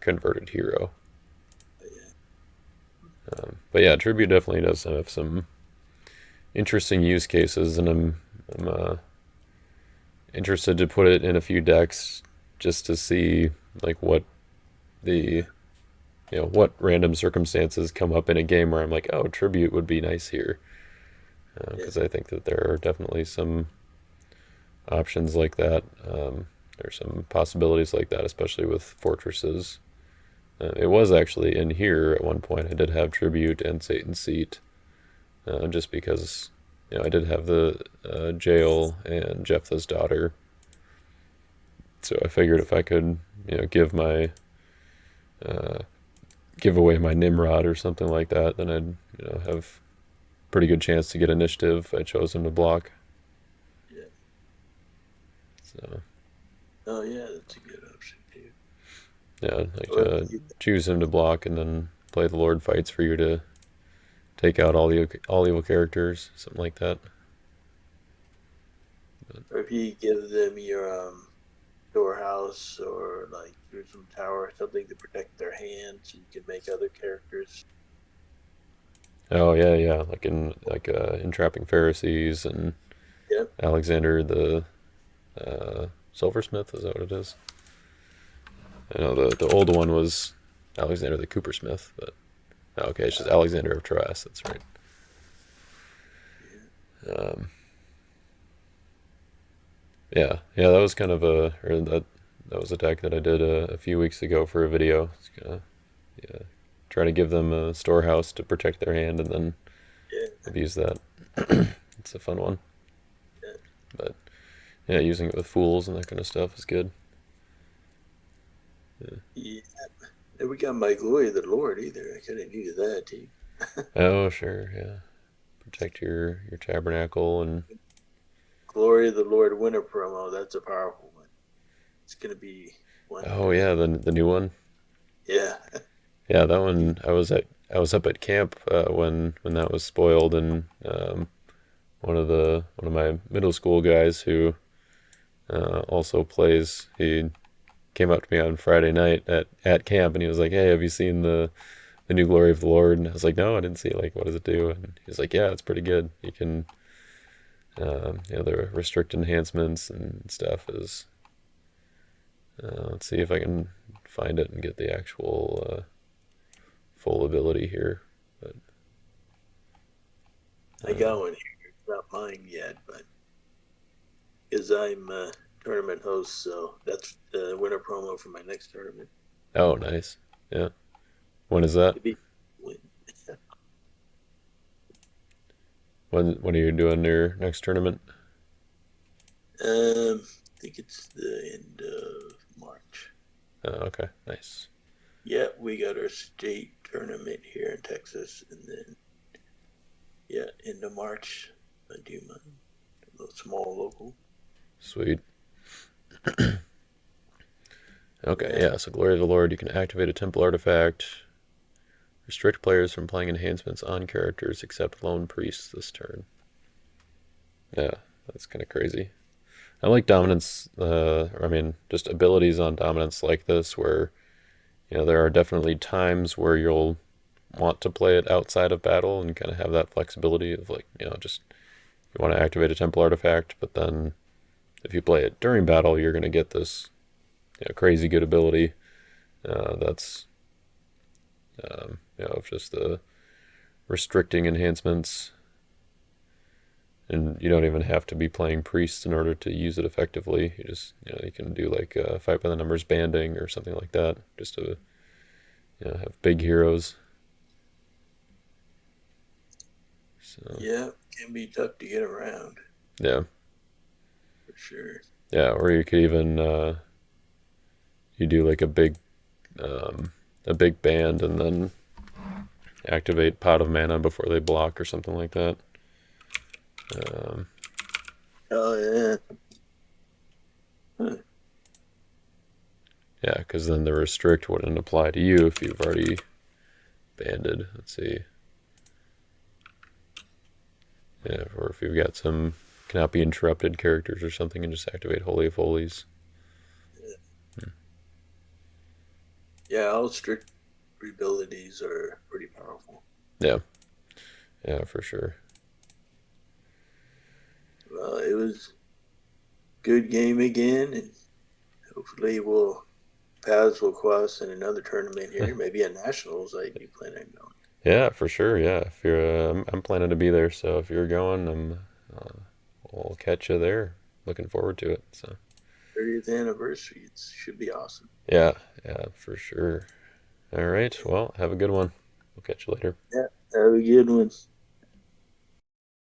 converted hero. Yeah, But yeah, Tribute definitely does have some interesting use cases, and I'm interested to put it in a few decks just to see like what the what random circumstances come up in a game where I'm like, oh, Tribute would be nice here, yeah, because I think that there are definitely some options like that. There's some possibilities like that, especially with fortresses. It was actually in here at one point. I did have Tribute and Satan's Seat, just because I did have the jail and Jephthah's daughter. So I figured if I could, give my uh, give away my Nimrod or something like that, then I'd have pretty good chance to get initiative if I chose him to block. yeah. So Oh, yeah, that's a good option too. yeah, I'd like Or to choose him to block and then play the Lord Fights for you to take out all evil characters, something like that. But, Or if you give them your storehouse or like there's some tower or something to protect their hands, so you can make other characters. oh yeah, yeah, like in entrapping Pharisees and Yep. Alexander the silversmith. Is that what it is? I know the old one was Alexander the coopersmith, but okay, it's just Alexander of Troas. That's right. Yeah. Um, yeah, yeah, that was kind of that was a deck that I did a few weeks ago for a video. It's gonna yeah, try to give them a storehouse to protect their hand, and then Yeah. abuse that. It's a fun one, Yeah. but yeah, using it with fools and that kind of stuff is good. Yeah. Yeah. And we got my glory of the Lord either. I kind of needed that too. Oh sure, yeah. Protect your tabernacle and Glory of the Lord winter promo. That's a powerful one. It's gonna be one oh to yeah, hit. the new one. Yeah. Yeah, that one I was up at camp when that was spoiled, and one of my middle school guys who also plays, he came up to me on Friday night at camp, and he was like, "Hey, have you seen the new Glory of the Lord?" And I was like, "No, I didn't see it. Like, what does it do?" And he was like, "Yeah, it's pretty good. You can the restrict enhancements and stuff is let's see if I can find it and get the actual full ability here." But I got one here. It's not mine yet, but because I'm a tournament host, so that's the winter promo for my next tournament. oh, nice. Yeah. When is that? To be win. When are you doing your next tournament? I think it's the end of March. Okay, nice. Yeah, we got our state tournament here in Texas, and then yeah, end of March, I do mine. A little small local. Sweet. Okay, Yeah, yeah, so Glory of the Lord, you can activate a temple artifact, restrict players from playing enhancements on characters except lone priests this turn. Yeah, that's kind of crazy. I like dominance, I mean, just abilities on dominance like this where, there are definitely times where you'll want to play it outside of battle and kind of have that flexibility of like, just you want to activate a temple artifact, but then if you play it during battle, you're going to get this crazy good ability that's of just the restricting enhancements, and you don't even have to be playing priests in order to use it effectively. You just you can do like fight by the numbers banding or something like that, just to have big heroes. So yeah, can be tough to get around yeah, for sure. yeah, or you could even you do like a big band and then activate Pot of Mana before they block or something like that. Um, Oh yeah, huh. yeah, because then the restrict wouldn't apply to you if you've already banded. Let's see. Yeah, or if you've got some cannot be interrupted characters or something, and just activate Holy of Holies. Yeah. All strict abilities are pretty powerful. Yeah, yeah, for sure. Well, it was a good game again, and hopefully we'll paths will cross in another tournament here. Maybe at nationals, I'd be planning on going. Yeah, for sure. Yeah, if you're, I'm planning to be there, so if you're going, we'll catch you there. Looking forward to it. So 30th anniversary. It should be awesome. yeah, yeah, for sure. All right. Well, have a good one. We'll catch you later. Yeah, have a good one.